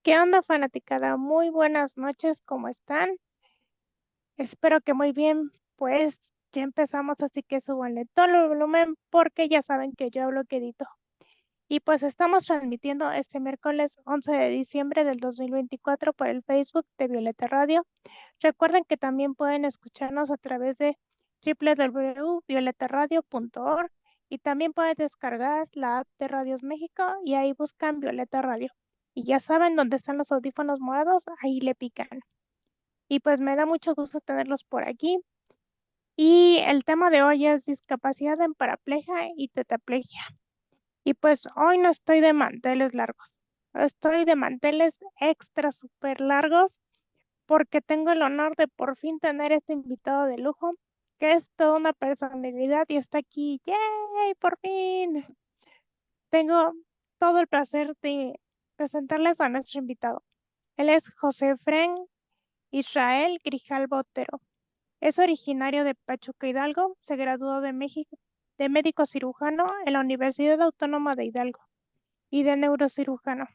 ¿Qué onda, fanaticada? Muy buenas noches, ¿cómo están? Espero que muy bien. Pues ya empezamos, así que súbanle todo el volumen porque ya saben que yo hablo quedito. Y pues estamos transmitiendo este miércoles 11 de diciembre del 2024 por el Facebook de Violeta Radio. Recuerden que también pueden escucharnos a través de www.violetaradio.org y también pueden descargar la app de Radios México y ahí buscan Violeta Radio. Y ya saben dónde están los audífonos morados, ahí le pican. Y pues me da mucho gusto tenerlos por aquí. Y el tema de hoy es discapacidad en paraplegia y tetraplegia. Y pues hoy no estoy de manteles largos, estoy de manteles extra súper largos porque tengo el honor de por fin tener este invitado de lujo, que es toda una personalidad y está aquí. ¡Yay! Por fin. Tengo todo el placer de presentarles a nuestro invitado. Él es José Fren Israel Grijalbo Otero. Es originario de Pachuca, Hidalgo. Se graduó de médico cirujano en la Universidad Autónoma de Hidalgo y de neurocirujano.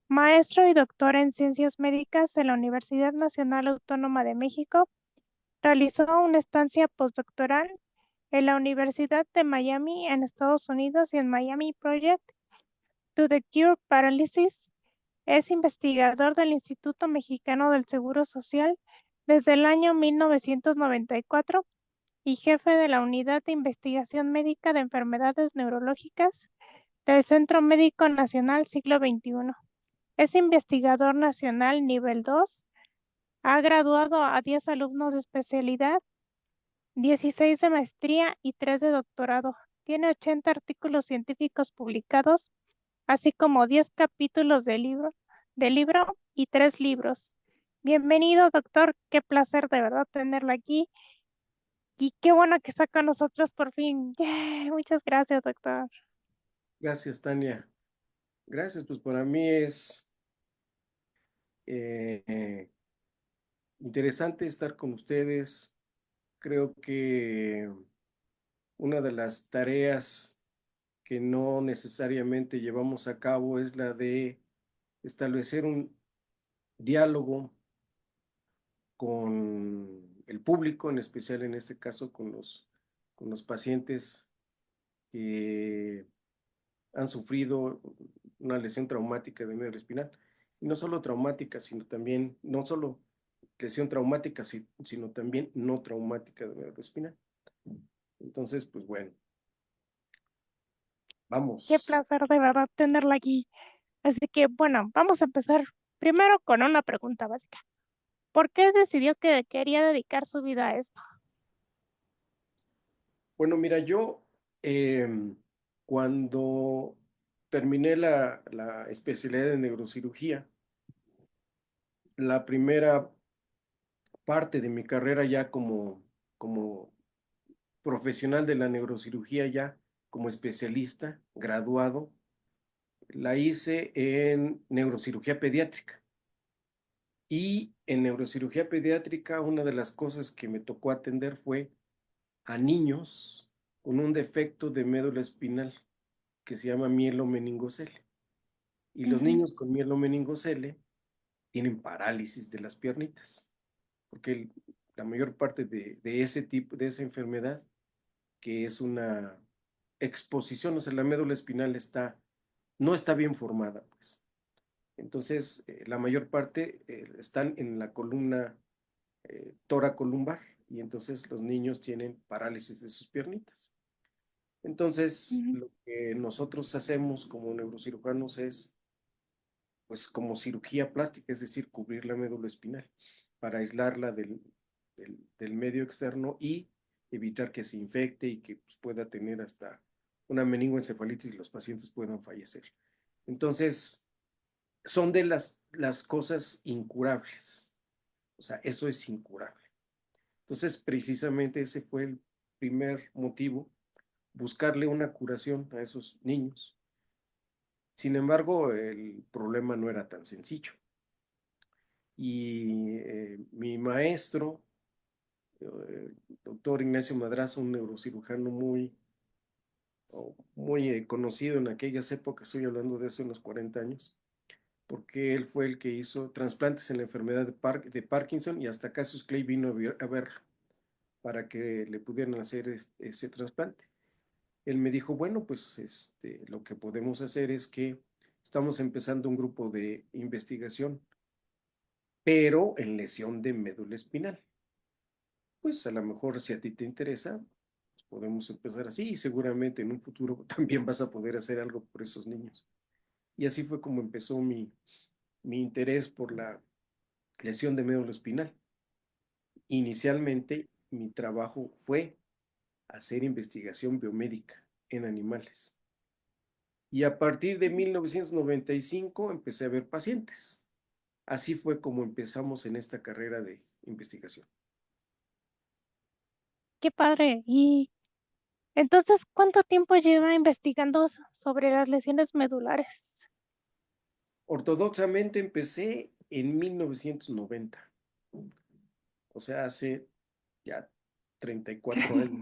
Maestro y doctor en ciencias médicas en la Universidad Nacional Autónoma de México. Realizó una estancia postdoctoral en la Universidad de Miami en Estados Unidos y en Miami Project to the Cure Paralysis. Es investigador del Instituto Mexicano del Seguro Social desde el año 1994 y jefe de la Unidad de Investigación Médica de Enfermedades Neurológicas del Centro Médico Nacional Siglo XXI. Es investigador nacional nivel 2. Ha graduado a 10 alumnos de especialidad, 16 de maestría y 3 de doctorado. Tiene 80 artículos científicos publicados, así como 10 capítulos de libro y 3 libros. Bienvenido, doctor. Qué placer de verdad tenerlo aquí. Y qué bueno que está con nosotros por fin. ¡Yay! Muchas gracias, doctor. Gracias, Tania. Gracias, pues para mí es interesante estar con ustedes. Creo que una de las tareas que no necesariamente llevamos a cabo es la de establecer un diálogo con el público, en especial en este caso con los pacientes que han sufrido una lesión traumática de médula espinal. Y no solo traumática, sino también, no solo lesión traumática, sino también no traumática de médula espinal. Entonces, pues bueno, Qué vamos. placer de verdad tenerla aquí. Así que, bueno, vamos a empezar primero con una pregunta básica. ¿Por qué decidió que quería dedicar su vida a esto? Bueno, mira, yo cuando terminé la especialidad de neurocirugía, la primera parte de mi carrera ya como profesional de la neurocirugía, ya como especialista, graduado, la hice en neurocirugía pediátrica. Y en neurocirugía pediátrica, una de las cosas que me tocó atender fue a niños con un defecto de médula espinal que se llama mielomeningocele. Y los Ujú, niños con mielomeningocele tienen parálisis de las piernitas, porque la mayor parte de ese tipo, de esa enfermedad, que es una exposición, o sea, la médula espinal no está bien formada, pues. Entonces, la mayor parte están en la columna toracolumbar y entonces los niños tienen parálisis de sus piernitas. Entonces, ujú. lo que nosotros hacemos como neurocirujanos es, pues, como cirugía plástica, es decir, cubrir la médula espinal para aislarla del medio externo y evitar que se infecte y que pues, pueda tener hasta una meningoencefalitis y los pacientes puedan fallecer. Entonces, son de las cosas incurables. O sea, eso es incurable. Entonces, precisamente ese fue el primer motivo, buscarle una curación a esos niños. Sin embargo, el problema no era tan sencillo. Y mi maestro, doctor Ignacio Madrazo, un neurocirujano muy conocido en aquellas épocas, estoy hablando de hace unos 40 años, porque él fue el que hizo trasplantes en la enfermedad de Parkinson y hasta Cassius Clay vino a verlo para que le pudieran hacer ese trasplante. Él me dijo, bueno, pues lo que podemos hacer es que estamos empezando un grupo de investigación, pero en lesión de médula espinal. Pues a lo mejor si a ti te interesa, pues podemos empezar así y seguramente en un futuro también vas a poder hacer algo por esos niños. Y así fue como empezó mi interés por la lesión de médula espinal. Inicialmente mi trabajo fue hacer investigación biomédica en animales. Y a partir de 1995 empecé a ver pacientes. Así fue como empezamos en esta carrera de investigación. Qué padre. Y entonces, ¿cuánto tiempo lleva investigando sobre las lesiones medulares? Ortodoxamente empecé en 1990, o sea, hace ya 34 años.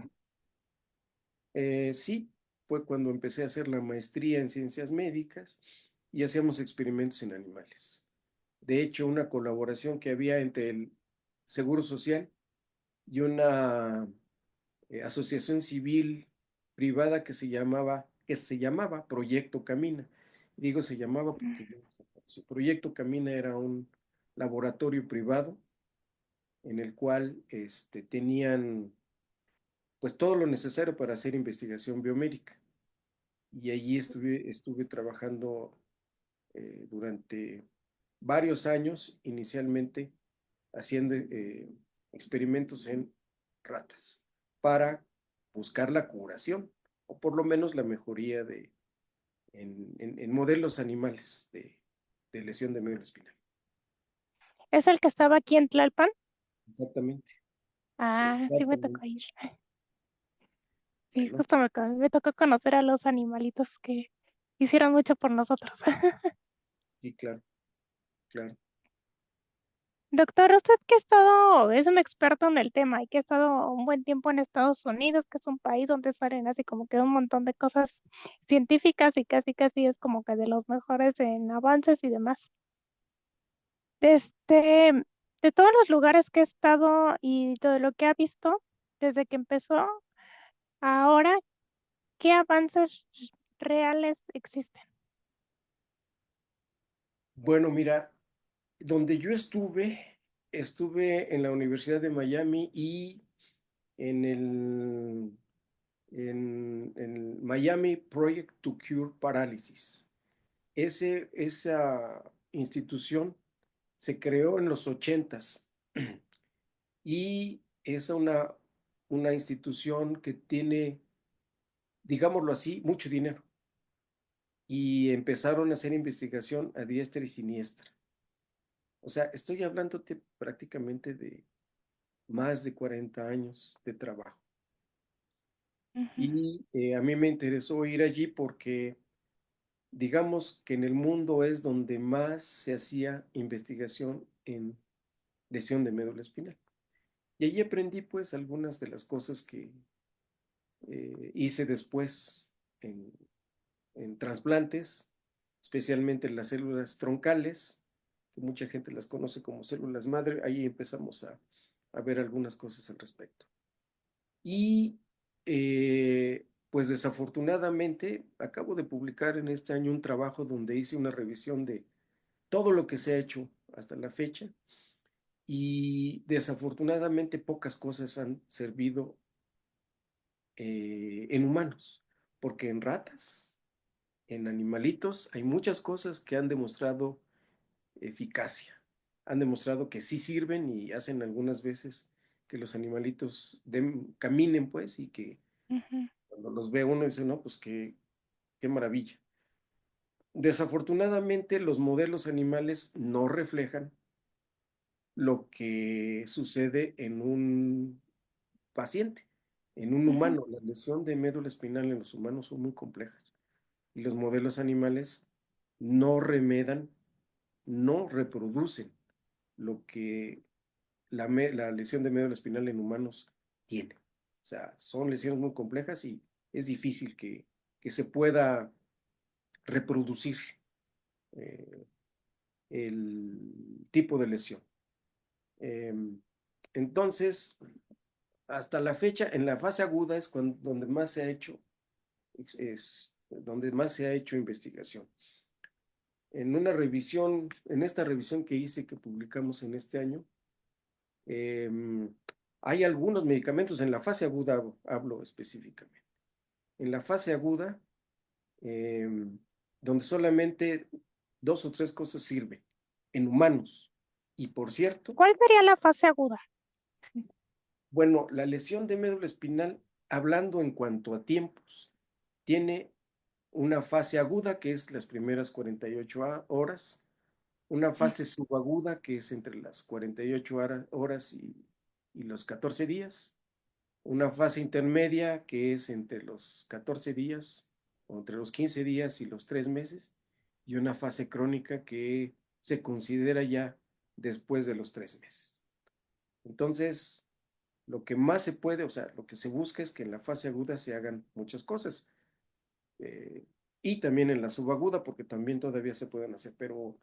Sí, fue cuando empecé a hacer la maestría en ciencias médicas y hacíamos experimentos en animales. De hecho, una colaboración que había entre el Seguro Social y una asociación civil privada que se llamaba Proyecto Camina. Digo se llamaba porque Proyecto Camina era un laboratorio privado en el cual tenían pues todo lo necesario para hacer investigación biomédica. Y allí estuve trabajando durante varios años, inicialmente haciendo experimentos en ratas para buscar la curación o por lo menos la mejoría en modelos animales de lesión de médula espinal. ¿Es el que estaba aquí en Tlalpan? Exactamente, Ah, sí me tocó exactamente. ir. Sí, Bueno, justo me tocó conocer a los animalitos que hicieron mucho por nosotros. sí, claro, claro. Doctor, usted que ha estado, es un experto en el tema y que ha estado un buen tiempo en Estados Unidos, que es un país donde salen así como que un montón de cosas científicas y casi casi es como que de los mejores en avances y demás. Desde, de todos los lugares que he estado y todo lo que ha visto desde que empezó, ahora, ¿qué avances reales existen? Bueno, mira, donde yo estuve en la Universidad de Miami y en el Miami Project to Cure Paralysis. Esa institución se creó en los 80 y es una institución que tiene, digámoslo así, mucho dinero. Y empezaron a hacer investigación a diestra y siniestra. O sea, estoy hablándote prácticamente de más de 40 años de trabajo. Ujú, Y a mí me interesó ir allí porque digamos que en el mundo es donde más se hacía investigación en lesión de médula espinal. Y allí aprendí pues algunas de las cosas que hice después en, en trasplantes, especialmente en las células troncales, que mucha gente las conoce como células madre. Ahí empezamos a ver algunas cosas al respecto. Y pues desafortunadamente acabo de publicar en este año un trabajo donde hice una revisión de todo lo que se ha hecho hasta la fecha y desafortunadamente pocas cosas han servido en humanos, porque en ratas, en animalitos, hay muchas cosas que han demostrado eficacia, han demostrado que sí sirven y hacen algunas veces que los animalitos caminen pues y que ujú, cuando los ve uno dice, no, pues qué maravilla. Desafortunadamente los modelos animales no reflejan lo que sucede en un paciente, en un ujú, humano. La lesión de médula espinal en los humanos son muy complejas y los modelos animales no remedan, no reproducen lo que la lesión de médula espinal en humanos tiene. O sea, son lesiones muy complejas y es difícil que se pueda reproducir. Eh, el tipo de lesión. Em, entonces, hasta la fecha, en la fase aguda es donde más se ha hecho, donde más se ha hecho investigación. En esta revisión que hice, que publicamos en este año, em, hay algunos medicamentos en la fase aguda, hablo específicamente. En la fase aguda, em, donde solamente dos o tres cosas sirven en humanos. Y por cierto, ¿Cuál sería la fase aguda? bueno, la lesión de médula espinal, hablando en cuanto a tiempos, tiene una fase aguda que es las primeras 48 horas, una fase subaguda que es entre las 48 horas y los 14 días, una fase intermedia que es entre los 14 días o entre los 15 días y los 3 meses, y una fase crónica que se considera ya después de los 3 meses. Entonces, lo que más se puede, o sea, lo que se busca es que en la fase aguda se hagan muchas cosas. Y también en la subaguda, porque también todavía se pueden hacer, pero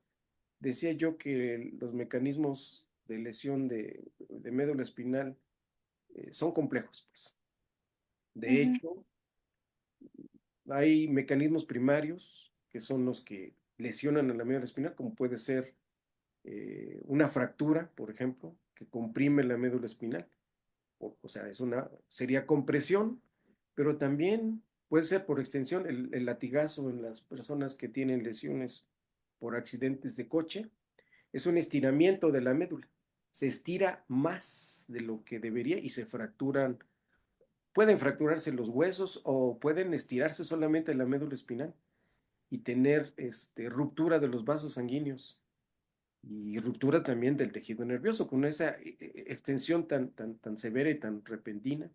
decía yo que los mecanismos de lesión de médula espinal son complejos, pues. De Ujú. hecho, hay mecanismos primarios que son los que lesionan a la médula espinal, como puede ser una fractura, por ejemplo, que comprime la médula espinal. O sea, sería compresión, pero también puede ser por extensión el latigazo en las personas que tienen lesiones por accidentes de coche. Es un estiramiento de la médula. Se estira más de lo que debería y se fracturan. Pueden fracturarse los huesos o pueden estirarse solamente la médula espinal y tener ruptura de los vasos sanguíneos y ruptura también del tejido nervioso con esa extensión tan severa y tan repentina.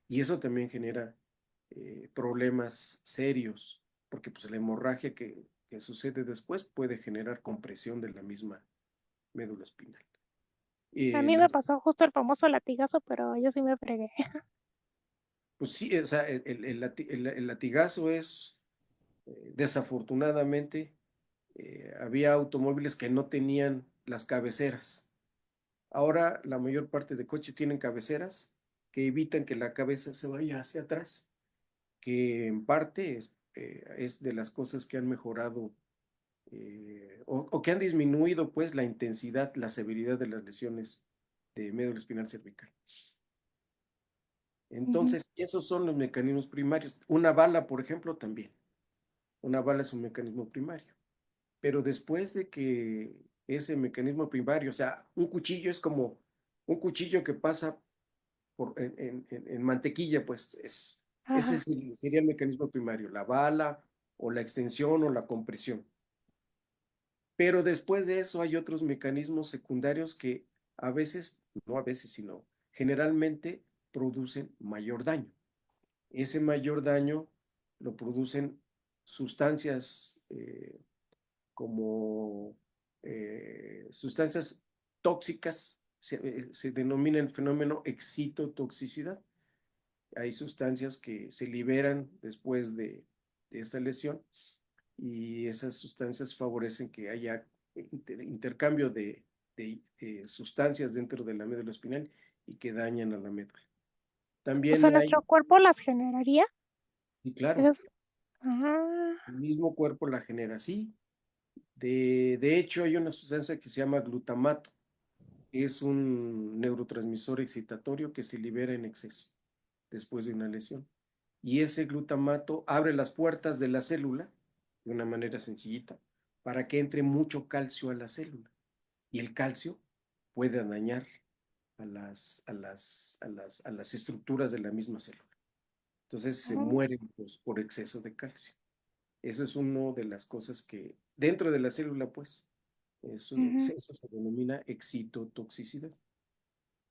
Y eso también genera problemas serios, porque pues la hemorragia que sucede después puede generar compresión de la misma médula espinal. A mí me Las, pasó justo el famoso latigazo, pero yo sí me fregué. pues sí, o sea, el latigazo es, desafortunadamente, había automóviles que no tenían las cabeceras. Ahora la mayor parte de coches tienen cabeceras que evitan que la cabeza se vaya hacia atrás, que en parte es de las cosas que han mejorado o que han disminuido pues la intensidad, la severidad de las lesiones de médula espinal cervical. Ujú. Entonces, esos son los mecanismos primarios. Una bala, por ejemplo, también. Una bala es un mecanismo primario. Pero después de que ese mecanismo primario, o sea, un cuchillo es como un cuchillo que pasa en mantequilla, pues ese Ajá. sería el mecanismo primario, la bala o la extensión o la compresión. Pero después de eso hay otros mecanismos secundarios que a veces, no a veces, sino generalmente producen mayor daño. Ese mayor daño lo producen sustancias como sustancias tóxicas, se denomina el fenómeno excitotoxicidad. Hay sustancias que se liberan después de esta lesión y esas sustancias favorecen que haya intercambio de sustancias dentro de la médula espinal y que dañan a la médula. O sea, También nuestro hay, cuerpo las generaría. y claro, Esas... Ah, el mismo cuerpo la genera así. De hecho, hay una sustancia que se llama glutamato, que es un neurotransmisor excitatorio que se libera en exceso después de una lesión. Y ese glutamato abre las puertas de la célula de una manera sencillita para que entre mucho calcio a la célula. Y el calcio puede dañar a las estructuras de la misma célula. Entonces se ah, mueren pues, por exceso de calcio. Eso es una de las cosas que dentro de la célula, pues, ujú. eso se denomina excitotoxicidad.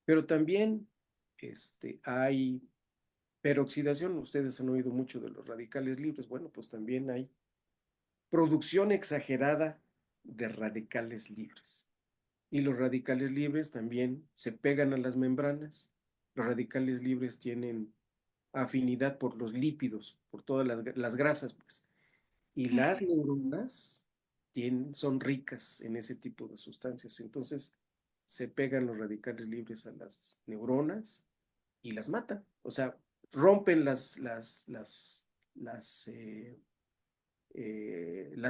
Pero también hay peroxidación. Ustedes han oído mucho de los radicales libres. Bueno, pues también hay producción exagerada de radicales libres. Y los radicales libres también se pegan a las membranas. Los radicales libres tienen afinidad por los lípidos, por todas las grasas, pues. Y las neuronas son ricas en ese tipo de sustancias. Entonces se pegan los radicales libres a las neuronas y las matan. O sea, rompen las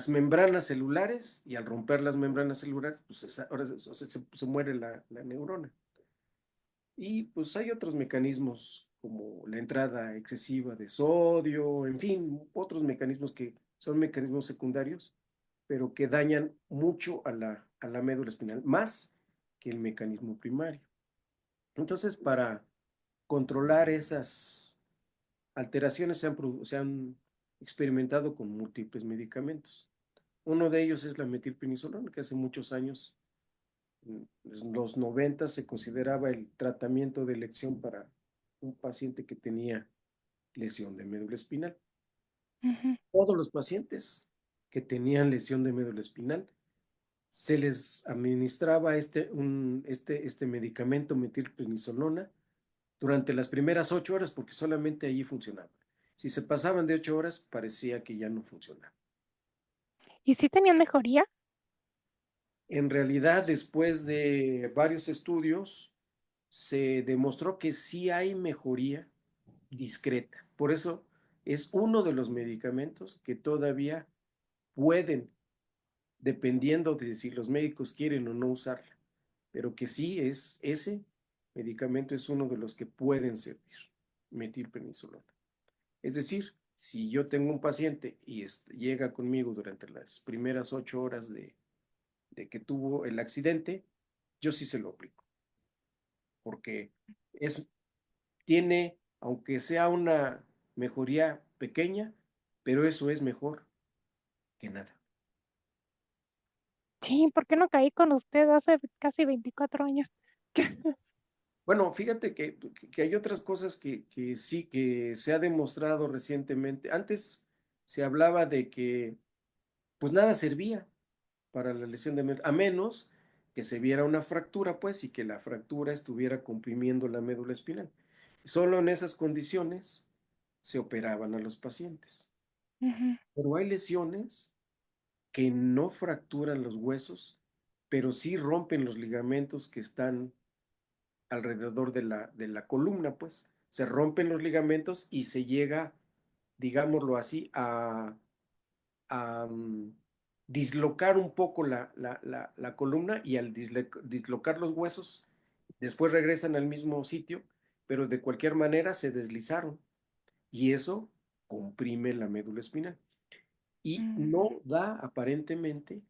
membranas celulares y al romper las membranas celulares, pues ahora se muere la neurona. Y pues hay otros mecanismos como la entrada excesiva de sodio, en fin, otros mecanismos que son mecanismos secundarios, pero que dañan mucho a la médula espinal, más que el mecanismo primario. Entonces, para controlar esas alteraciones se han experimentado con múltiples medicamentos. Uno de ellos es la metilprednisolona, que hace muchos años, en los 90, se consideraba el tratamiento de elección para un paciente que tenía lesión de médula espinal. Ujú. Todos los pacientes que tenían lesión de médula espinal se les administraba este medicamento metilprednisolona durante las primeras 8 horas porque solamente allí funcionaba. Si se pasaban de 8 horas, parecía que ya no funcionaba. ¿Y sí tenían mejoría? En realidad, después de varios estudios, se demostró que sí hay mejoría discreta. Por eso es uno de los medicamentos que todavía pueden, dependiendo de si los médicos quieren o no usarla, pero que sí ese medicamento es uno de los que pueden servir, metilprednisolona. Es decir, si yo tengo un paciente y llega conmigo durante las primeras 8 horas de que tuvo el accidente, yo sí se lo aplico, porque es, aunque sea una mejoría pequeña, pero eso es mejor que nada. Sí, ¿por qué no caí con usted hace casi 24 años? Bueno, fíjate que hay otras cosas que sí que se ha demostrado recientemente. Antes se hablaba de que pues nada servía para la lesión de médula, a menos que se viera una fractura, pues, y que la fractura estuviera comprimiendo la médula espinal. Solo en esas condiciones se operaban a los pacientes. Ujú. Pero hay lesiones que no fracturan los huesos, pero sí rompen los ligamentos que están alrededor de la columna, pues. Se rompen los ligamentos y se llega, digámoslo así, a dislocar un poco la columna y al dislocar los huesos, después regresan al mismo sitio, pero de cualquier manera se deslizaron y eso comprime la médula espinal. Y Mm. no da aparentemente,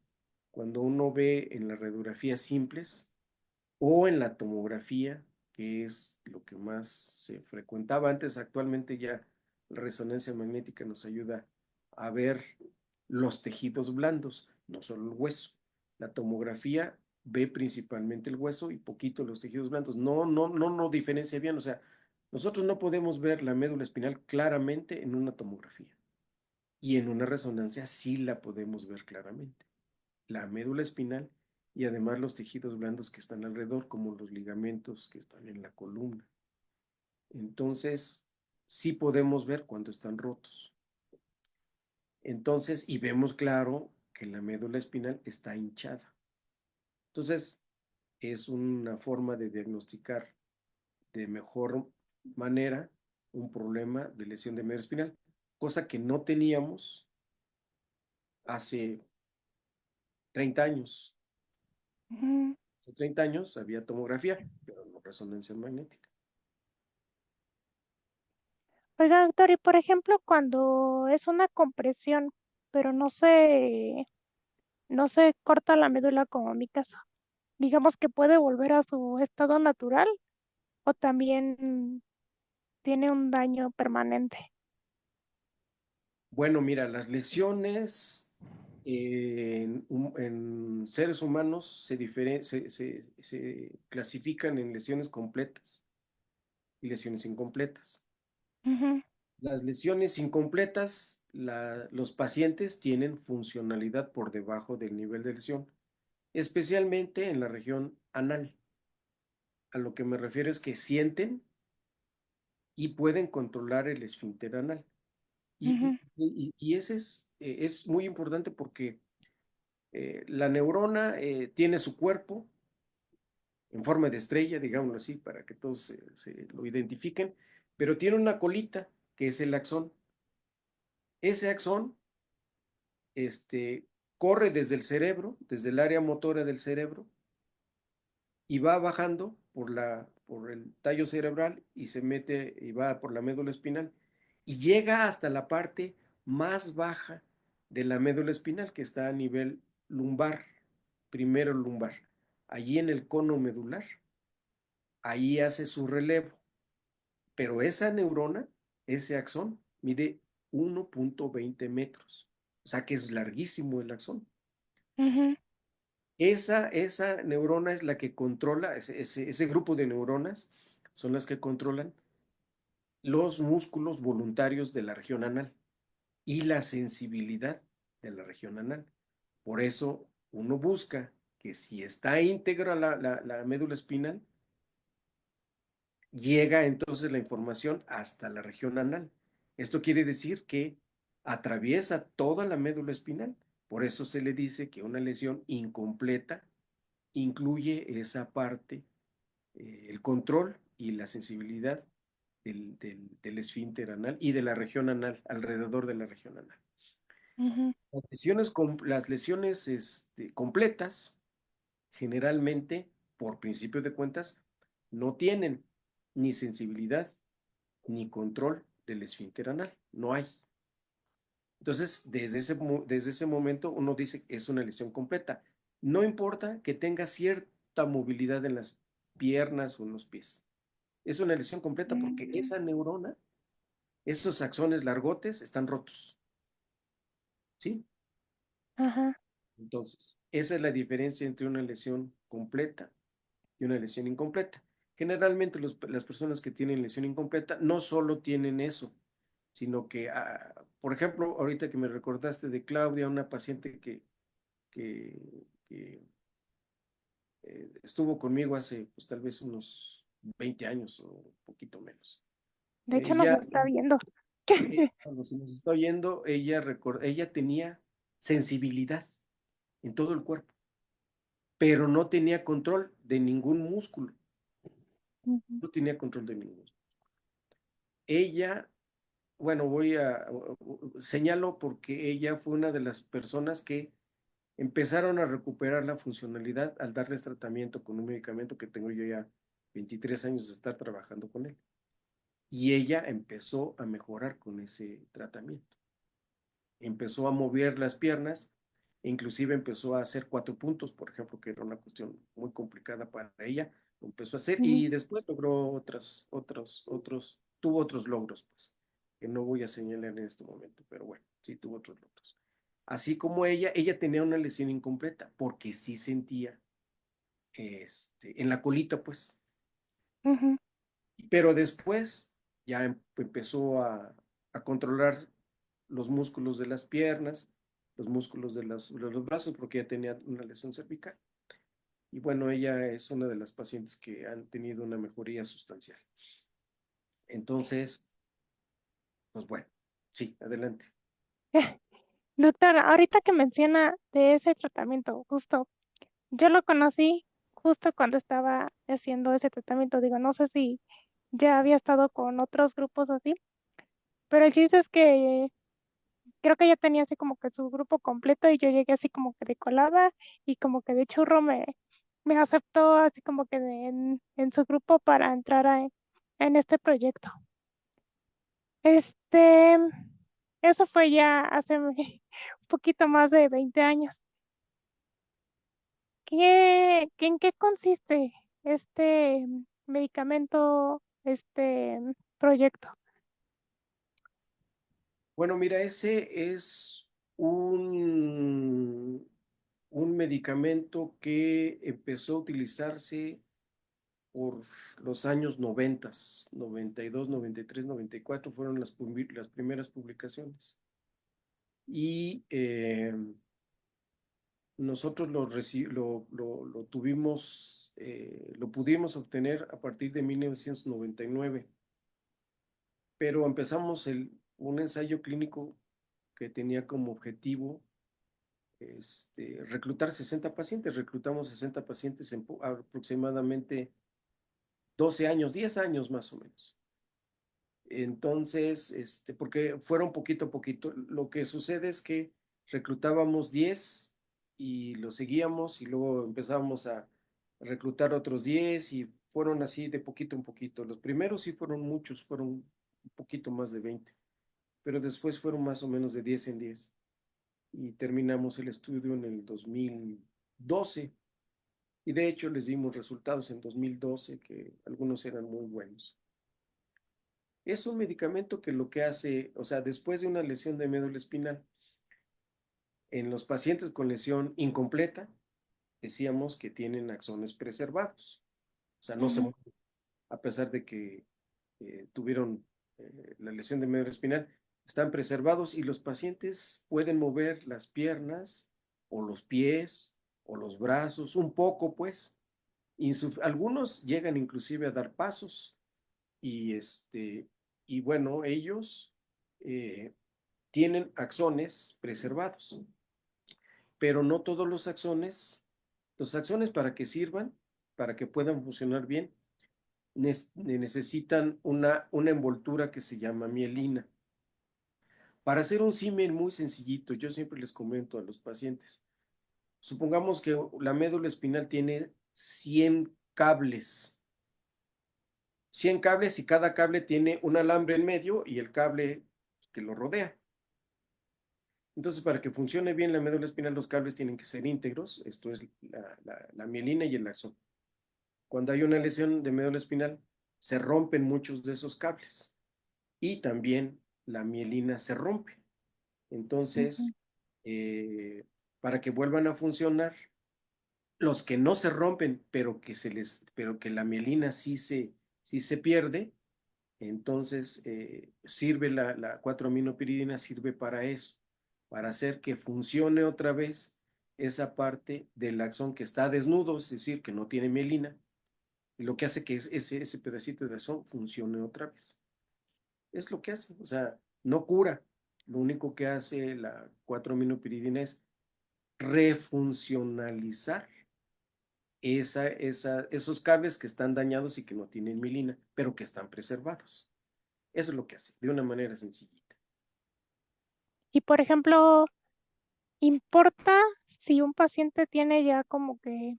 cuando uno ve en las radiografías simples o en la tomografía, que es lo que más se frecuentaba antes, actualmente ya la resonancia magnética nos ayuda a ver los tejidos blandos, no solo el hueso. La tomografía ve principalmente el hueso y poquito los tejidos blandos. No, no, no, no diferencia bien. O sea, nosotros no podemos ver la médula espinal claramente en una tomografía y en una resonancia sí la podemos ver claramente. La médula espinal y además los tejidos blandos que están alrededor, como los ligamentos que están en la columna. Entonces, sí podemos ver cuando están rotos. Entonces, y vemos claro que la médula espinal está hinchada. Entonces, es una forma de diagnosticar de mejor manera un problema de lesión de médula espinal, cosa que no teníamos hace 30 años. Ujú. Hace 30 años había tomografía, pero no resonancia magnética. Oiga, doctor, y por ejemplo, cuando es una compresión, pero no se corta la médula como en mi caso, digamos que puede volver a su estado natural o también tiene un daño permanente. Bueno, mira, las lesiones en seres humanos se clasifican en lesiones completas y lesiones incompletas. Ujú. Las lesiones incompletas, los pacientes tienen funcionalidad por debajo del nivel de lesión, especialmente en la región anal. A lo que me refiero es que sienten y pueden controlar el esfínter anal. Y, Ujú. y ese es muy importante porque La neurona tiene su cuerpo en forma de estrella, digámoslo así, para que todos se lo identifiquen, pero tiene una colita que es el axón. Ese axón corre desde el cerebro, desde el área motora del cerebro, y va bajando por el tallo cerebral y se mete y va por la médula espinal y llega hasta la parte más baja de la médula espinal que está a nivel lumbar, primero lumbar. Allí en el cono medular, ahí hace su relevo, pero esa neurona, ese axón, mide 1.20 metros, o sea que es larguísimo el axón. Ujú, Esa neurona es la que controla, ese grupo de neuronas son las que controlan los músculos voluntarios de la región anal y la sensibilidad de la región anal. Por eso uno busca que si está íntegra la médula espinal, llega entonces la información hasta la región anal. Esto quiere decir que atraviesa toda la médula espinal. Por eso se le dice que una lesión incompleta incluye esa parte, el control y la sensibilidad del esfínter anal y de la región anal, alrededor de la región anal. ujú, Las lesiones completas, generalmente, por principio de cuentas, no tienen ni sensibilidad ni control del esfínter anal. No hay. Entonces, desde ese momento uno dice que es una lesión completa. No importa que tenga cierta movilidad en las piernas o en los pies. Es una lesión completa porque mm, esa neurona, esos axones largotes están rotos. ¿Sí? ajá, Entonces, esa es la diferencia entre una lesión completa y una lesión incompleta. Generalmente las personas que tienen lesión incompleta no solo tienen eso, sino que, por ejemplo, ahorita que me recordaste de Claudia, una paciente que estuvo conmigo hace pues tal vez unos 20 años o un poquito menos. de hecho nos Ella, está viendo. cuando se nos está oyendo, ella tenía sensibilidad en todo el cuerpo, pero no tenía control de ningún músculo, Ujú, no tenía control de ningún músculo. Ella, bueno, señalo porque ella fue una de las personas que empezaron a recuperar la funcionalidad al darles tratamiento con un medicamento que tengo yo ya 23 años de estar trabajando con él. Y ella empezó a mejorar con ese tratamiento. Empezó a mover las piernas, e inclusive empezó a hacer 4 puntos, por ejemplo, que era una cuestión muy complicada para ella. Lo empezó a hacer ujú, y después logró tuvo otros logros, pues, que no voy a señalar en este momento, pero bueno, sí tuvo otros logros. Así como ella tenía una lesión incompleta, porque sí sentía en la colita, pues, ujú, pero después ya empezó a controlar los músculos de las piernas, los músculos de los brazos, porque ya tenía una lesión cervical. Y bueno, ella es una de las pacientes que han tenido una mejoría sustancial. Entonces, pues bueno, sí, adelante. Doctora, ahorita que menciona de ese tratamiento, justo, yo lo conocí justo cuando estaba haciendo ese tratamiento. Digo, no sé si ya había estado con otros grupos así, pero el chiste es que creo que ya tenía así como que su grupo completo y yo llegué así como que de colada y como que de churro me aceptó así como que en su grupo para entrar en este proyecto. Este, eso fue ya hace un poquito más de 20 años. ¿En qué consiste este medicamento, este proyecto? Bueno, mira, ese es un medicamento que empezó a utilizarse por los años 90, 92, 93, 94 fueron las primeras publicaciones. Y nosotros lo tuvimos, lo pudimos obtener a partir de 1999, pero empezamos un ensayo clínico que tenía como objetivo reclutar 60 pacientes. Reclutamos 60 pacientes en aproximadamente 12 años, 10 años más o menos. Entonces, porque fueron poquito a poquito. Lo que sucede es que reclutábamos 10 y los seguíamos y luego empezábamos a reclutar otros 10 y fueron así de poquito en poquito. Los primeros sí fueron muchos, fueron un poquito más de 20, pero después fueron más o menos de 10 en 10 y terminamos el estudio en el 2012 y de hecho les dimos resultados en 2012 que algunos eran muy buenos. Es un medicamento que lo que hace, o sea, después de una lesión de médula espinal, en los pacientes con lesión incompleta, decíamos que tienen axones preservados, o sea, no se Ujú, mueven a pesar de que tuvieron la lesión de médula espinal, están preservados y los pacientes pueden mover las piernas o los pies o los brazos un poco, pues. Algunos llegan inclusive a dar pasos y y bueno, ellos eh, tienen axones preservados, pero no todos los axones para que sirvan, para que puedan funcionar bien, necesitan una envoltura que se llama mielina. Para hacer un símil muy sencillito, yo siempre les comento a los pacientes, supongamos que la médula espinal tiene 100 cables, 100 cables y cada cable tiene un alambre en medio y el cable que lo rodea. Entonces, para que funcione bien la médula espinal, los cables tienen que ser íntegros, esto es la mielina y el axón. Cuando hay una lesión de médula espinal, se rompen muchos de esos cables y también la mielina se rompe. ujú, Entonces, para que vuelvan a funcionar, los que no se rompen, pero que la mielina sí se pierde, entonces sirve la 4-aminopiridina, sirve para eso, para hacer que funcione otra vez esa parte del axón que está desnudo, es decir, que no tiene mielina, y lo que hace que ese pedacito de axón funcione otra vez. Es lo que hace, o sea, no cura. Lo único que hace la 4-aminopiridina es refuncionalizar esos cables que están dañados y que no tienen mielina, pero que están preservados. Eso es lo que hace, de una manera sencillita. y por ejemplo, ¿importa si un paciente tiene ya como que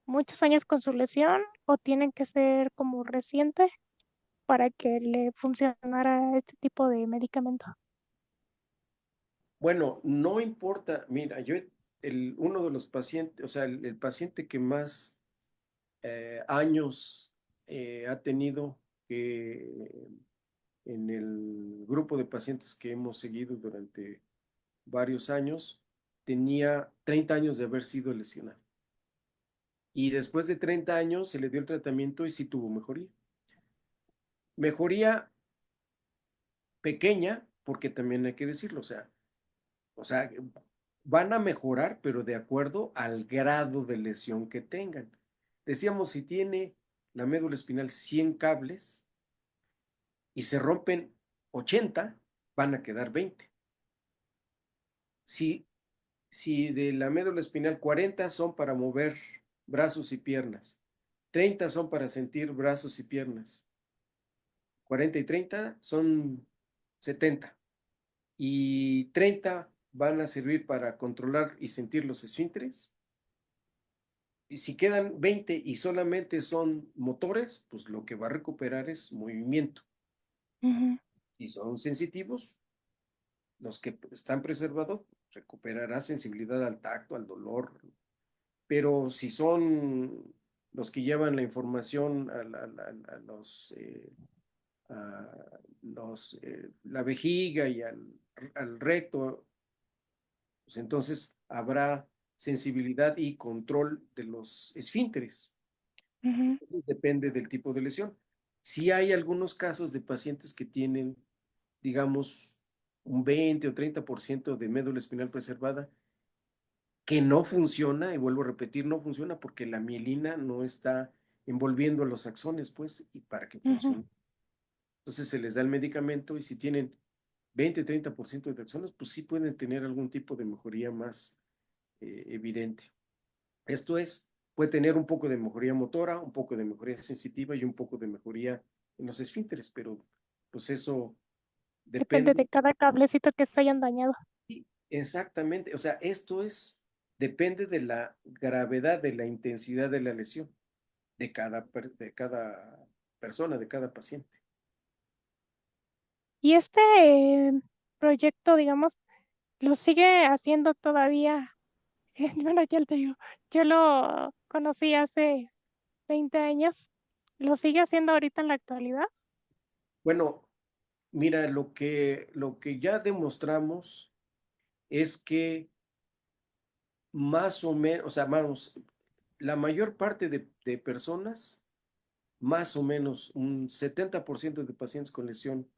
muchos años con su lesión o tienen que ser como reciente para que le funcionara este tipo de medicamento? Bueno, no importa, mira, uno de los pacientes, o sea, el paciente que más años ha tenido que en el grupo de pacientes que hemos seguido durante varios años, tenía 30 años de haber sido lesionado. Y después de 30 años se le dio el tratamiento y sí tuvo mejoría. Mejoría pequeña, porque también hay que decirlo, o sea, van a mejorar, pero de acuerdo al grado de lesión que tengan. Decíamos, si tiene la médula espinal 100 cables y se rompen 80, van a quedar 20. Si, si de la médula espinal 40 son para mover brazos y piernas, 30 son para sentir brazos y piernas, 40 y 30 son 70 y 30 van a servir para controlar y sentir los esfínteres. Y si quedan 20 y solamente son motores, pues lo que va a recuperar es movimiento. Ujú, Si son sensitivos, los que están preservados, recuperará sensibilidad al tacto, al dolor. Pero si son los que llevan la información a la vejiga y al recto, pues entonces habrá sensibilidad y control de los esfínteres. ujú, Depende del tipo de lesión. Sí hay algunos casos de pacientes que tienen, digamos, un 20 o 30% de médula espinal preservada que no funciona, y vuelvo a repetir, no funciona porque la mielina no está envolviendo a los axones, pues, y para que ujú. funcione. Entonces se les da el medicamento y si tienen 20, 30% de axones, pues sí pueden tener algún tipo de mejoría más, evidente. Esto es, puede tener un poco de mejoría motora, un poco de mejoría sensitiva y un poco de mejoría en los esfínteres, pero pues eso Depende depende. de cada cablecito que se hayan dañado. Sí, exactamente, o sea, esto es, depende de la gravedad, de la intensidad de la lesión de cada persona, de cada paciente. Y este proyecto, digamos, lo sigue haciendo todavía. Bueno, ya te digo, yo lo conocí hace 20 años. ¿Lo sigue haciendo ahorita en la actualidad? Bueno, mira, lo que ya demostramos es que más o menos, o sea, vamos, la mayor parte de personas, más o menos un 70% de pacientes con lesión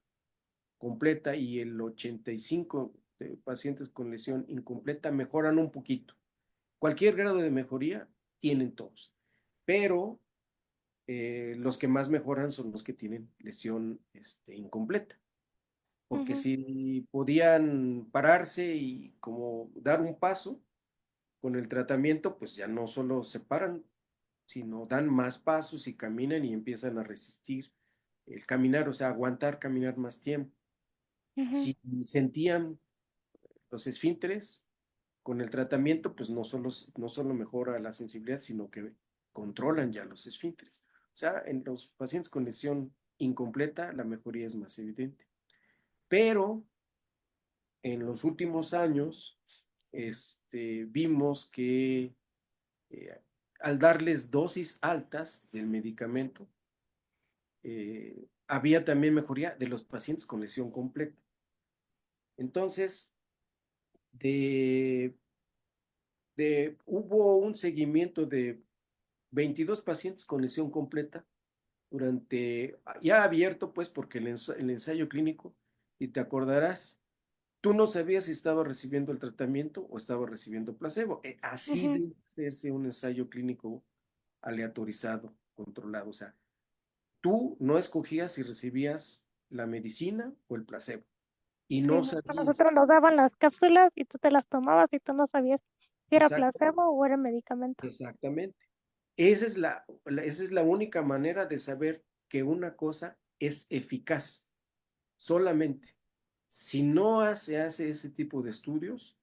completa y el 85% de pacientes con lesión incompleta mejoran un poquito. Cualquier grado de mejoría tienen todos, pero los que más mejoran son los que tienen lesión incompleta, porque Ujú, si podían pararse y como dar un paso con el tratamiento, pues ya no solo se paran, sino dan más pasos y caminan y empiezan a resistir el caminar, o sea, aguantar caminar más tiempo. ujú, Si sentían los esfínteres con el tratamiento, pues no solo mejora la sensibilidad, sino que controlan ya los esfínteres. O sea, en los pacientes con lesión incompleta, la mejoría es más evidente. Pero en los últimos años, vimos que eh, al darles dosis altas del medicamento, había también mejoría de los pacientes con lesión completa. Entonces, de, hubo un seguimiento de 22 pacientes con lesión completa durante, ya abierto pues porque el ensayo clínico, y te acordarás, tú no sabías si estaba recibiendo el tratamiento o estaba recibiendo placebo. Así ujú, debe hacerse un ensayo clínico aleatorizado, controlado. O sea, tú no escogías si recibías la medicina o el placebo y sí, no no, a sabías nosotros nos daban las cápsulas y tú te las tomabas y tú no sabías si era exactamente. placebo o era medicamento. Exactamente. Esa es la única manera de saber que una cosa es eficaz, solamente. Si no se hace ese tipo de estudios,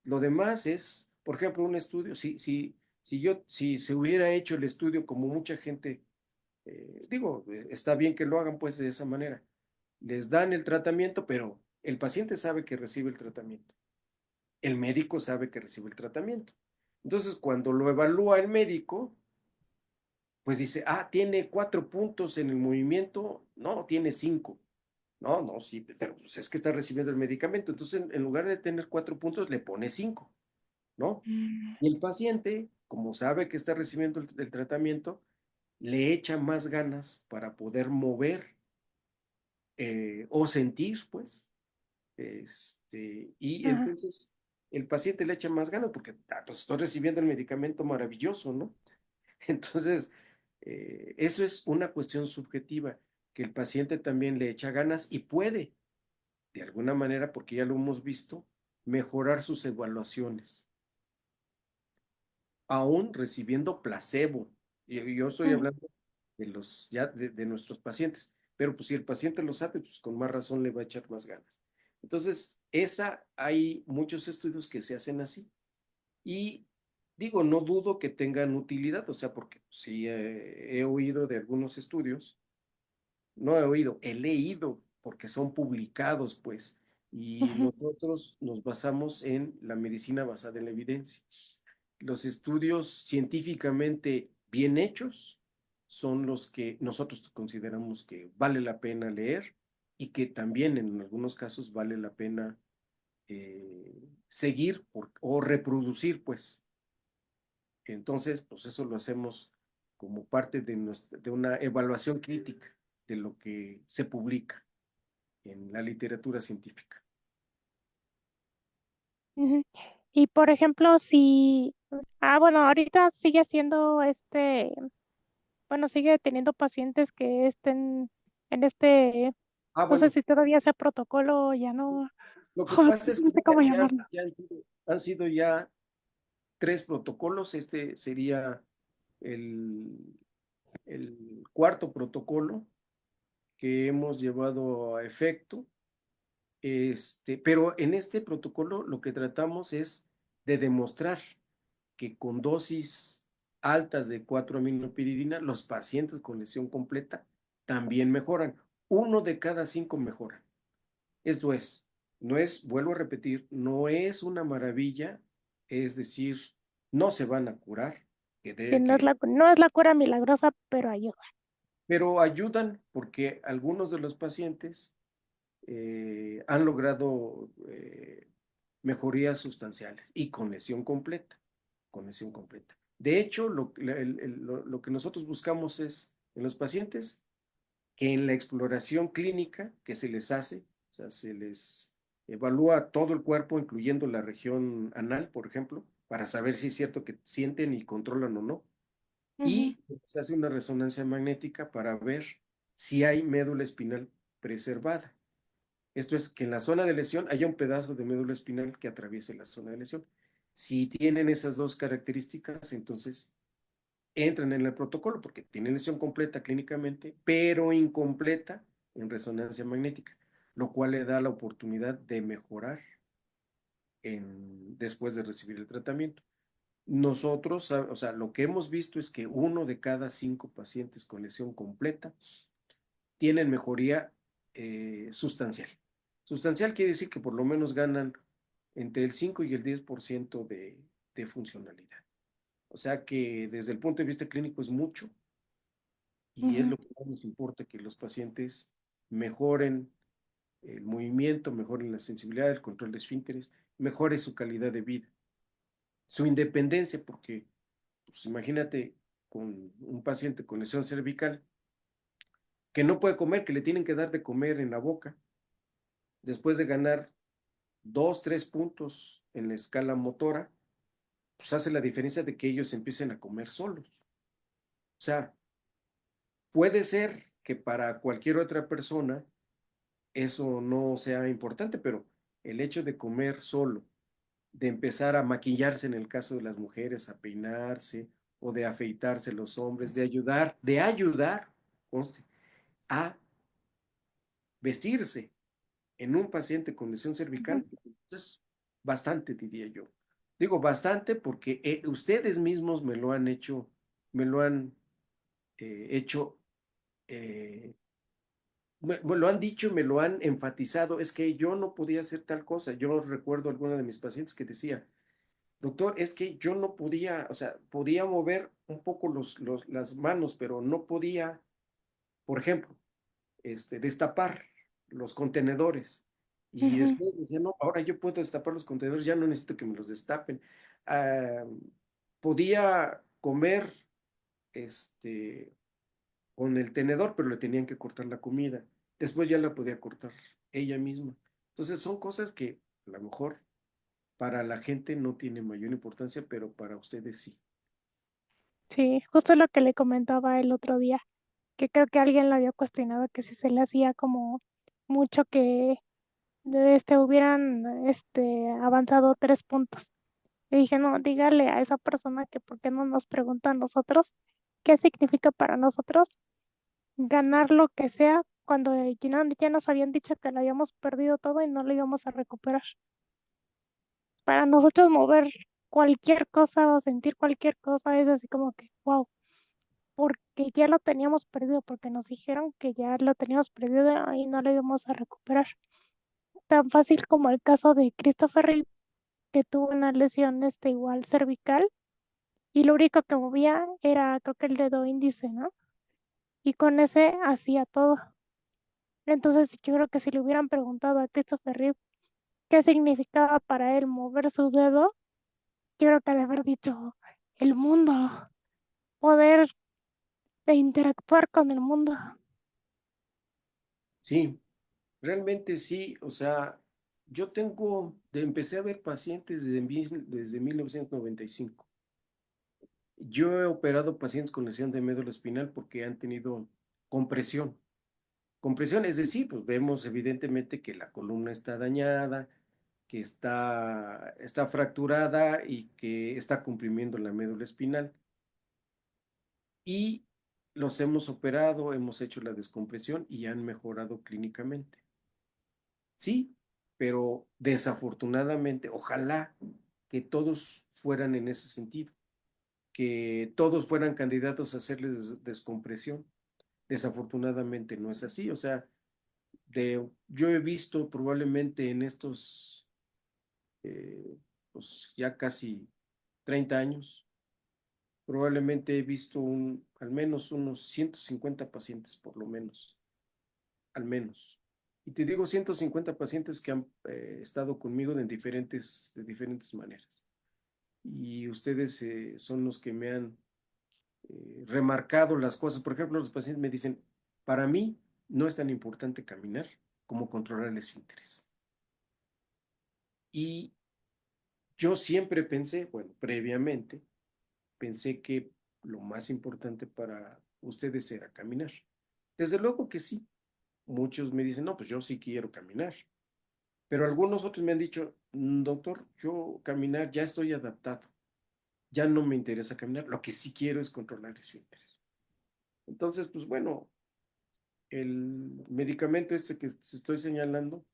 lo demás es, por ejemplo, un estudio, si se hubiera hecho el estudio como mucha gente, digo, está bien que lo hagan pues de esa manera. Les dan el tratamiento, pero el paciente sabe que recibe el tratamiento. El médico sabe que recibe el tratamiento. Entonces, cuando lo evalúa el médico, pues dice, tiene 4 puntos en el movimiento, no, tiene 5. No, no, sí, pero pues es que está recibiendo el medicamento. Entonces, en lugar de tener 4 puntos, le pone 5, ¿no? Mm, Y el paciente, como sabe que está recibiendo el tratamiento, le echa más ganas para poder mover o sentir, pues. Y ajá, entonces el paciente le echa más ganas porque pues estoy recibiendo el medicamento maravilloso, ¿no? Entonces, eso es una cuestión subjetiva, que el paciente también le echa ganas y puede, de alguna manera, porque ya lo hemos visto, mejorar sus evaluaciones, aún recibiendo placebo. Yo estoy ujú, hablando de de nuestros pacientes, pero pues si el paciente lo sabe, pues con más razón le va a echar más ganas. Entonces, hay muchos estudios que se hacen así. Y digo, no dudo que tengan utilidad, o sea, porque sí he oído de algunos estudios, no he oído, he leído, porque son publicados, pues, y ujú, nosotros nos basamos en la medicina basada en la evidencia. Los estudios científicamente bien hechos son los que nosotros consideramos que vale la pena leer y que también en algunos casos vale la pena seguir o reproducir, pues. Entonces, pues eso lo hacemos como parte de una evaluación crítica de lo que se publica en la literatura científica. ujú. Y por ejemplo, si, bueno, ahorita sigue siendo bueno, sigue teniendo pacientes que estén en no sé Bueno, si todavía ese protocolo ya no, lo que pasa es no que sé cómo llamarlo. han sido ya 3 protocolos. Este sería el, el cuarto protocolo que hemos llevado a efecto. Pero en este protocolo lo que tratamos es de demostrar que con dosis altas de 4-aminopiridina, los pacientes con lesión completa también mejoran. 1 de cada 5 mejoran. Esto es, no es, vuelvo a repetir, no es una maravilla, es decir, no se van a curar, Que no es no es la cura milagrosa, pero ayuda. pero ayudan porque algunos de los pacientes han logrado mejorías sustanciales y con lesión completa, con lesión completa. De hecho, lo que nosotros buscamos es en los pacientes que en la exploración clínica que se les hace, o sea, se les evalúa todo el cuerpo, incluyendo la región anal, por ejemplo, para saber si es cierto que sienten y controlan o no. Ujú, Y se hace una resonancia magnética para ver si hay médula espinal preservada. Esto es que en la zona de lesión haya un pedazo de médula espinal que atraviese la zona de lesión. Si tienen esas dos características, entonces entran en el protocolo porque tienen lesión completa clínicamente, pero incompleta en resonancia magnética, lo cual le da la oportunidad de mejorar después de recibir el tratamiento. Nosotros, o sea, lo que hemos visto es que 1 de cada 5 pacientes con lesión completa tienen mejoría sustancial. Sustancial quiere decir que por lo menos ganan entre el 5 y el 10% de funcionalidad. O sea que desde el punto de vista clínico es mucho y es ujú. lo que más nos importa, que los pacientes mejoren el movimiento, mejoren la sensibilidad, el control de esfínteres, mejore su calidad de vida, su independencia, porque pues, imagínate con un paciente con lesión cervical que no puede comer, que le tienen que dar de comer en la boca, después de ganar 2, 3 puntos en la escala motora, pues hace la diferencia de que ellos empiecen a comer solos. O sea, puede ser que para cualquier otra persona eso no sea importante, pero el hecho de comer solo, de empezar a maquillarse en el caso de las mujeres, a peinarse o de afeitarse los hombres, de ayudar, conste, a vestirse en un paciente con lesión Ujú, cervical, es bastante, diría yo. Digo bastante porque ustedes mismos me lo han hecho, me lo han hecho, eh, me lo han dicho, me lo han enfatizado, es que yo no podía hacer tal cosa. Yo recuerdo a alguna de mis pacientes que decía, doctor, es que yo no podía, o sea, podía mover un poco las manos, pero no podía, por ejemplo, destapar los contenedores. Y ujú. después decía, no, ahora yo puedo destapar los contenedores, ya no necesito que me los destapen. Ah, podía comer este, con el tenedor, pero le tenían que cortar la comida. Después ya la podía cortar ella misma. Entonces son cosas que a lo mejor para la gente no tiene mayor importancia, pero para ustedes sí. Sí, justo lo que le comentaba el otro día, que creo que alguien lo había cuestionado, que si se le hacía como mucho que hubieran avanzado 3 puntos. Y dije, no, dígale a esa persona que por qué no nos pregunta a nosotros qué significa para nosotros ganar lo que sea cuando ya nos habían dicho que lo habíamos perdido todo y no lo íbamos a recuperar. Para nosotros mover cualquier cosa o sentir cualquier cosa es así como que, wow, porque ya lo teníamos perdido, porque nos dijeron que ya lo teníamos perdido y no lo íbamos a recuperar. Tan fácil como el caso de Christopher Reeve, que tuvo una lesión igual cervical y lo único que movía era creo que el dedo índice, ¿no? Y con ese hacía todo. Entonces yo creo que si le hubieran preguntado a Christopher Reeve qué significaba para él mover su dedo, yo creo que ha de haber dicho el mundo, poder interactuar con el mundo. Sí, realmente sí, o sea, empecé a ver pacientes desde 1995. Yo he operado pacientes con lesión de médula espinal porque han tenido compresión. Compresión, es decir, pues vemos evidentemente que la columna está dañada, que está fracturada y que está comprimiendo la médula espinal. Y los hemos operado, hemos hecho la descompresión y han mejorado clínicamente. Sí, pero desafortunadamente, ojalá que todos fueran en ese sentido, que todos fueran candidatos a hacerles descompresión. Desafortunadamente no es así. O sea, yo he visto probablemente en estos, eh, pues ya casi 30 años, probablemente he visto al menos unos 150 pacientes, por lo menos, al menos. Y te digo 150 pacientes que han estado conmigo de diferentes maneras. Y ustedes son los que me han remarcado las cosas. Por ejemplo, los pacientes me dicen, para mí no es tan importante caminar como controlar el esfínteres. Y yo siempre pensé, bueno, previamente, pensé que lo más importante para ustedes era caminar. Desde luego que sí. Muchos me dicen, no, pues yo sí quiero caminar. Pero algunos otros me han dicho, doctor, yo caminar ya estoy adaptado. Ya no me interesa caminar. Lo que sí quiero es controlar esfínteres. Entonces, pues bueno, el medicamento este que estoy señalando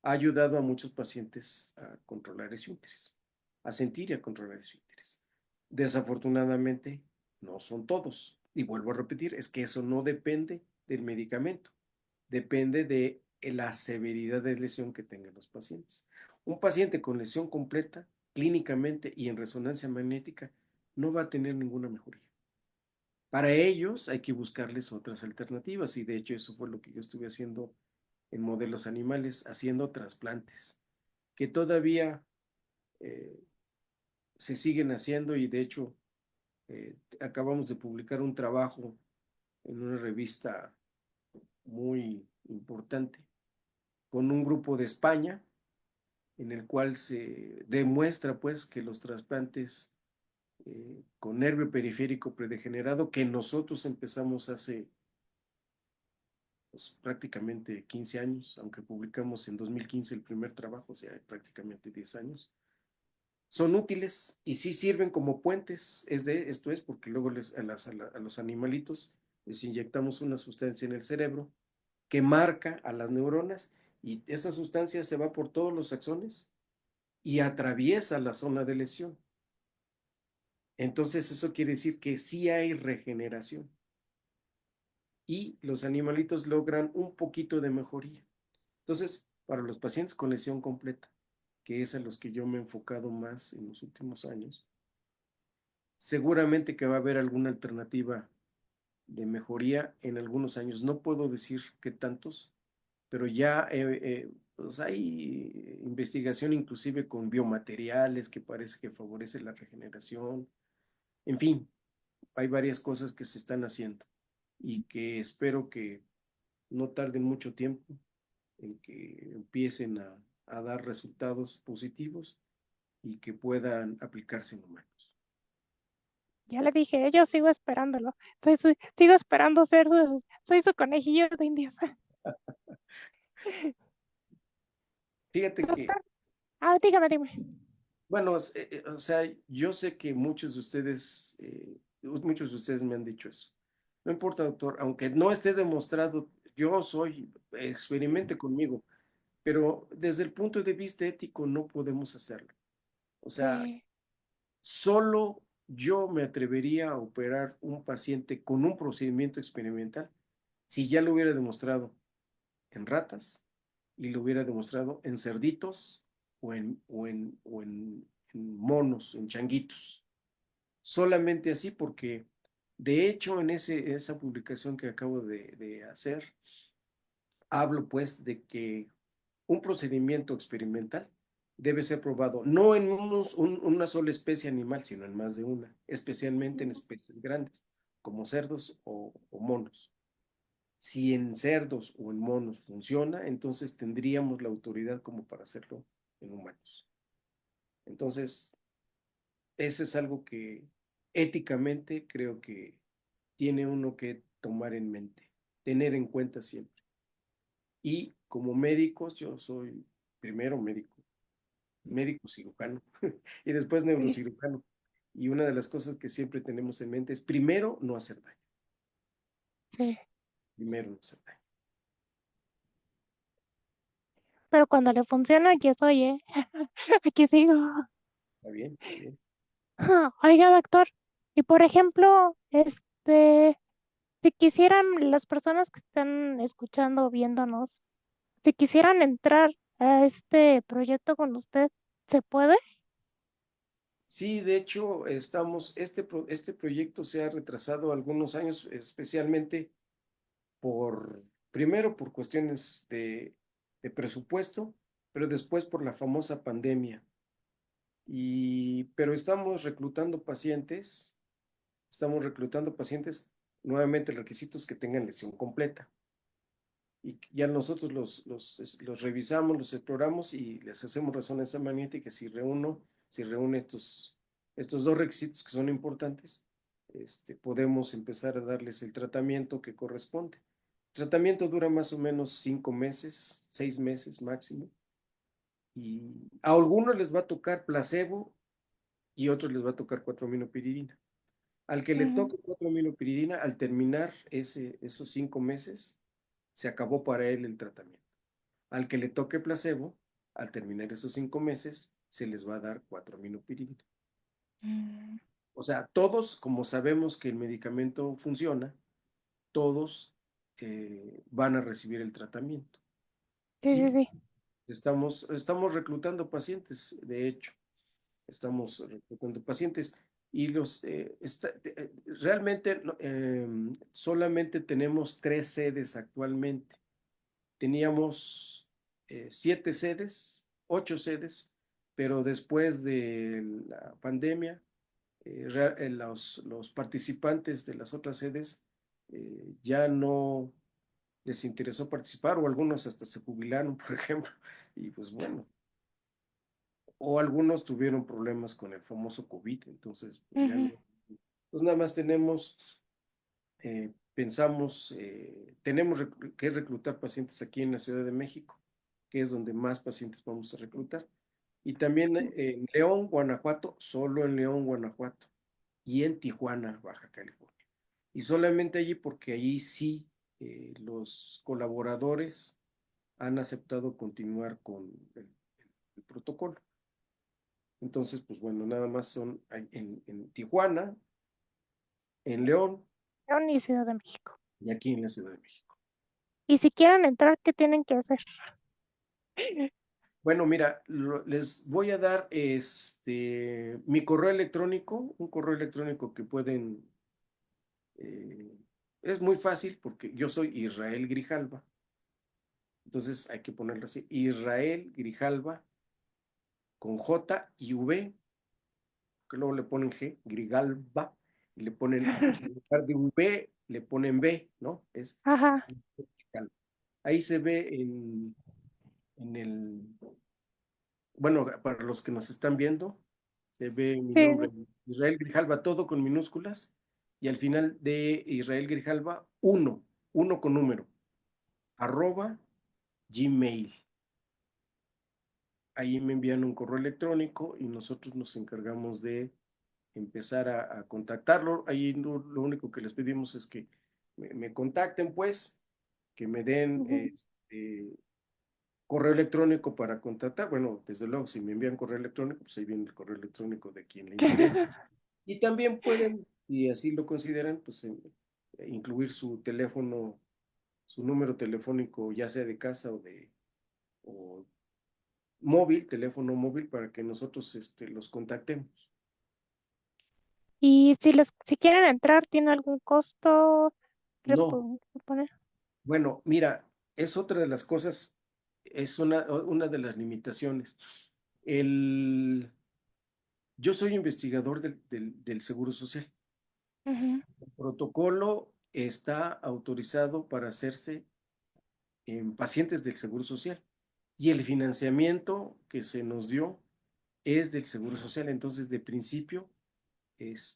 ha ayudado a muchos pacientes a controlar esfínteres, a sentir y a controlar esfínteres. Desafortunadamente, no son todos. Y vuelvo a repetir, es que eso no depende del medicamento, depende de la severidad de lesión que tengan los pacientes. Un paciente con lesión completa, clínicamente y en resonancia magnética, no va a tener ninguna mejoría. Para ellos hay que buscarles otras alternativas y de hecho eso fue lo que yo estuve haciendo en modelos animales, haciendo trasplantes, que todavía eh, se siguen haciendo y de hecho acabamos de publicar un trabajo en una revista muy importante con un grupo de España en el cual se demuestra pues que los trasplantes con nervio periférico predegenerado que nosotros empezamos hace pues, prácticamente 15 años, aunque publicamos en 2015 el primer trabajo, o sea, prácticamente 10 años, son útiles y sí sirven como puentes. Esto es porque luego a los animalitos les inyectamos una sustancia en el cerebro que marca a las neuronas y esa sustancia se va por todos los axones y atraviesa la zona de lesión. Entonces eso quiere decir que sí hay regeneración y los animalitos logran un poquito de mejoría. Entonces, para los pacientes con lesión completa, que es a los que yo me he enfocado más en los últimos años, seguramente que va a haber alguna alternativa de mejoría en algunos años. No puedo decir qué tantos, pero ya pues hay investigación inclusive con biomateriales que parece que favorece la regeneración. En fin, hay varias cosas que se están haciendo y que espero que no tarden mucho tiempo en que empiecen a dar resultados positivos y que puedan aplicarse en humanos. Ya le dije, yo sigo esperándolo. Sigo esperando soy su conejillo de indias. Fíjate que, Doctor, dígame. bueno, o sea, yo sé que muchos de ustedes me han dicho eso. No importa, doctor, aunque no esté demostrado, experimente conmigo, pero desde el punto de vista ético no podemos hacerlo. O sea, Sí. solo yo me atrevería a operar un paciente con un procedimiento experimental si ya lo hubiera demostrado en ratas y lo hubiera demostrado en cerditos o en monos, en changuitos. Solamente así porque, de hecho, en esa publicación que acabo de hacer, hablo pues de que un procedimiento experimental debe ser probado no en una sola especie animal, sino en más de una, especialmente en especies grandes, como cerdos o monos. Si en cerdos o en monos funciona, entonces tendríamos la autoridad como para hacerlo en humanos. Entonces, ese es algo que éticamente creo que tiene uno que tomar en mente, tener en cuenta siempre. Y como médicos, yo soy primero médico cirujano y después Sí, neurocirujano. Y una de las cosas que siempre tenemos en mente es primero no hacer daño, sí. primero no hacer daño. Pero cuando le funciona, aquí estoy, ¿eh? Aquí sigo. Está bien, está bien. Oiga, doctor, y por ejemplo, si quisieran las personas que están escuchando o viéndonos, si quisieran entrar a este proyecto con usted, ¿se puede? Sí, de hecho, este proyecto se ha retrasado algunos años, especialmente primero por cuestiones de presupuesto, pero después por la famosa pandemia. Pero estamos reclutando pacientes, nuevamente el requisito es que tengan lesión completa. Y ya nosotros los revisamos, los exploramos y les hacemos resonancia magnética. Si reúne estos dos requisitos que son importantes, podemos empezar a darles el tratamiento que corresponde. El tratamiento dura más o menos 5 meses, 6 meses máximo. Y a algunos les va a tocar placebo y a otros les va a tocar 4-aminopiridina. Al que le Ujú. toque 4-aminopiridina, al terminar esos 5 meses, se acabó para él el tratamiento. Al que le toque placebo, al terminar esos 5 meses, se les va a dar 4-aminopiridina. Mm, O sea, todos, como sabemos que el medicamento funciona, todos van a recibir el tratamiento. sí, sí, Sí, sí. estamos reclutando pacientes, de hecho, estamos reclutando pacientes y realmente solamente tenemos 3 sedes actualmente. Teníamos 7 sedes, 8 sedes, pero después de la pandemia, los participantes de las otras sedes ya no les interesó participar o algunos hasta se jubilaron, por ejemplo, y pues bueno, o algunos tuvieron problemas con el famoso COVID, entonces pues ya Ujú, no. Entonces nada más tenemos que reclutar pacientes aquí en la Ciudad de México, que es donde más pacientes vamos a reclutar. Y también en León, Guanajuato, solo en León, Guanajuato, y en Tijuana, Baja California. Y solamente allí porque allí sí los colaboradores han aceptado continuar con el protocolo. Entonces, pues bueno, nada más son en Tijuana, en León León y Ciudad de México. y aquí en la Ciudad de México. Y si quieren entrar, ¿qué tienen que hacer? Bueno, mira, les voy a dar mi correo electrónico, un correo electrónico que eh, es muy fácil porque yo soy Israel Grijalva, entonces hay que ponerlo así, Israel Grijalva con J y V, que luego le ponen G, Grijalva, y le ponen, en lugar de V, le ponen B, ¿no? Es Ajá, Grijalva. Ahí se ve en el, bueno, para los que nos están viendo, se ve mi nombre, sí. Israel Grijalva, todo con minúsculas, y al final de Israel Grijalva, uno con número, @gmail. Ahí me envían un correo electrónico y nosotros nos encargamos de empezar a contactarlo. Ahí lo único que les pedimos es que me contacten, pues, que me den Ujú. correo electrónico para contactar. Bueno, desde luego, si me envían correo electrónico, pues ahí viene el correo electrónico de quien le interese. Y también pueden, si así lo consideran, pues incluir su teléfono, su número telefónico, ya sea de casa o móvil, teléfono móvil, para que nosotros los contactemos. Y si quieren entrar, ¿tiene algún costo? No, Reponer? bueno, mira, es otra de las cosas, es una de las limitaciones. El, yo soy investigador del Seguro Social. Ujú. El protocolo está autorizado para hacerse en pacientes del Seguro Social y el financiamiento que se nos dio es del Seguro Social. Entonces, de principio,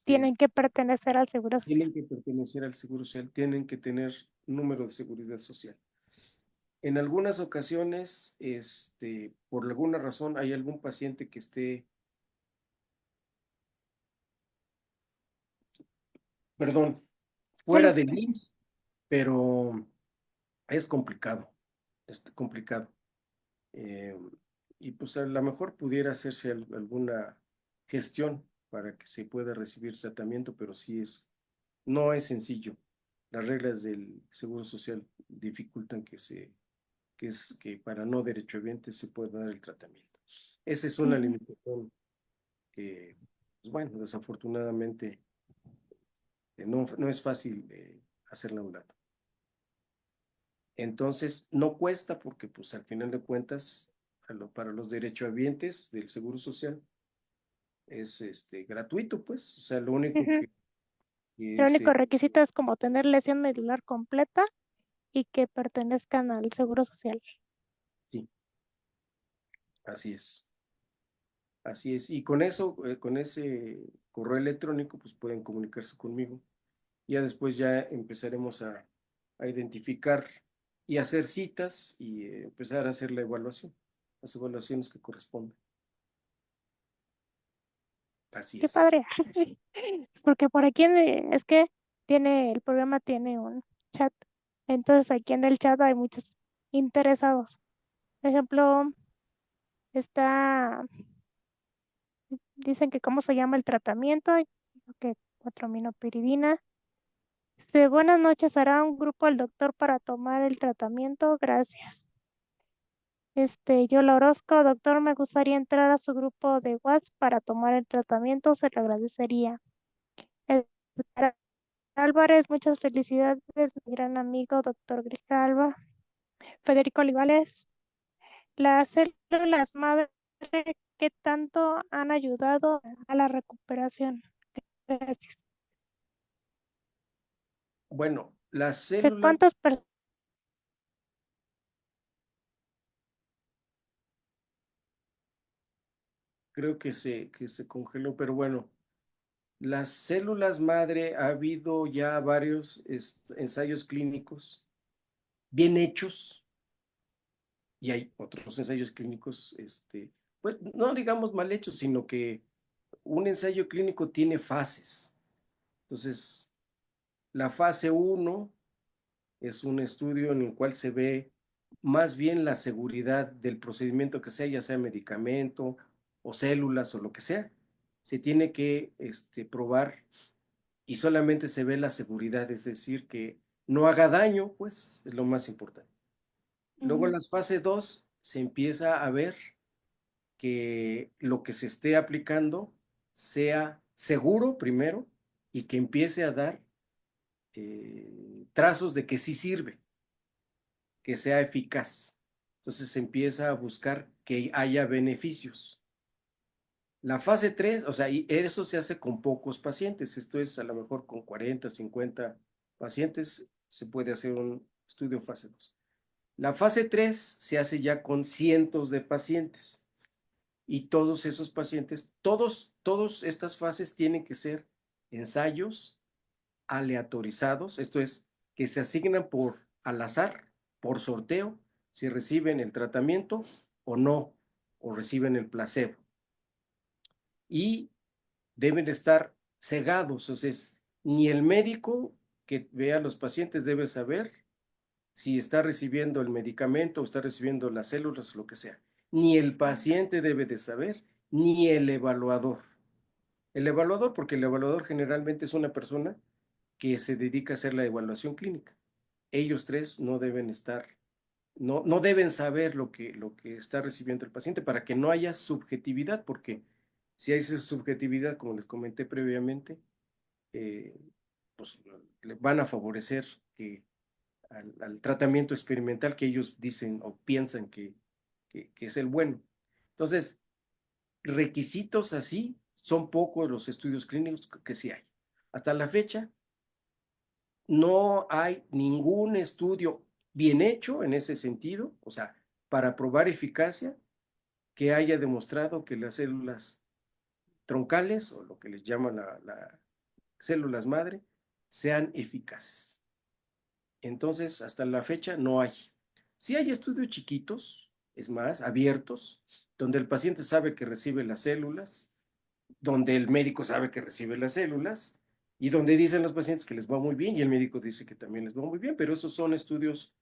Tienen que pertenecer al Seguro Social. tienen que pertenecer al Seguro Social, tienen que tener número de seguridad social. En algunas ocasiones, por alguna razón, hay algún paciente que esté, perdón, Sí, fuera del IMSS, pero es complicado, es complicado. Eh, y pues a lo mejor pudiera hacerse alguna gestión para que se pueda recibir tratamiento, pero sí no es sencillo. Las reglas del Seguro Social dificultan que para no derechohabientes se pueda dar el tratamiento. Esa es una ujú, limitación que, pues bueno, desafortunadamente no es fácil hacerla a un lado. Entonces, no cuesta porque, pues, al final de cuentas, para los derechohabientes del Seguro Social es gratuito, pues. O sea, lo único ujú. que El único requisito es como tener lesión medular completa y que pertenezcan al Seguro Social. sí, así es. Así es. Y con eso, con ese correo electrónico, pues pueden comunicarse conmigo. Ya después ya empezaremos a identificar y hacer citas y empezar a hacer la evaluación, las evaluaciones que corresponden. Así Qué es. padre. Porque por aquí es que el programa tiene un chat. Entonces aquí en el chat hay muchos interesados. Por ejemplo, está, dicen que cómo se llama el tratamiento, y creo que 4-aminopiridina. Dice, buenas noches, hará un grupo el doctor para tomar el tratamiento. Gracias. Yo Orozco, doctor, me gustaría entrar a su grupo de WhatsApp para tomar el tratamiento, se lo agradecería. Edgar Álvarez, muchas felicidades, mi gran amigo, doctor Grijalva. Federico Olivares, las células madre, ¿qué tanto han ayudado a la recuperación? Gracias. Bueno, las Sé células, cuántas personas, creo que se congeló, pero bueno, las células madre ha habido ya varios ensayos clínicos bien hechos y hay otros ensayos clínicos, pues no digamos mal hechos, sino que un ensayo clínico tiene fases. Entonces, la fase uno es un estudio en el cual se ve más bien la seguridad del procedimiento que sea, ya sea medicamento o células o lo que sea. Se tiene que probar y solamente se ve la seguridad, es decir, que no haga daño, pues es lo más importante. Luego en ujú, la fase 2 se empieza a ver que lo que se esté aplicando sea seguro primero y que empiece a dar trazos de que sí sirve, que sea eficaz. Entonces se empieza a buscar que haya beneficios. La fase 3, o sea, y eso se hace con pocos pacientes. Esto es a lo mejor con 40, 50 pacientes, se puede hacer un estudio fase 2. La fase 3 se hace ya con cientos de pacientes. Y todos esos pacientes, todas estas fases tienen que ser ensayos aleatorizados, esto es, que se asignan por al azar, por sorteo, si reciben el tratamiento o no, o reciben el placebo. Y deben estar cegados, o sea, ni el médico que vea a los pacientes debe saber si está recibiendo el medicamento o está recibiendo las células o lo que sea. Ni el paciente debe de saber, ni el evaluador. El evaluador, porque el evaluador generalmente es una persona que se dedica a hacer la evaluación clínica. Ellos tres no deben estar, no deben saber lo que está recibiendo el paciente para que no haya subjetividad, porque si hay subjetividad, como les comenté previamente, eh, pues le van a favorecer que al tratamiento experimental que ellos dicen o piensan que es el bueno. Entonces, requisitos así son pocos los estudios clínicos que sí hay. Hasta la fecha, no hay ningún estudio bien hecho en ese sentido, o sea, para probar eficacia, que haya demostrado que las células troncales, o lo que les llaman las células madre, sean eficaces. Entonces, hasta la fecha no hay. Sí hay estudios chiquitos, es más, abiertos, donde el paciente sabe que recibe las células, donde el médico sabe que recibe las células y donde dicen los pacientes que les va muy bien y el médico dice que también les va muy bien, pero esos son estudios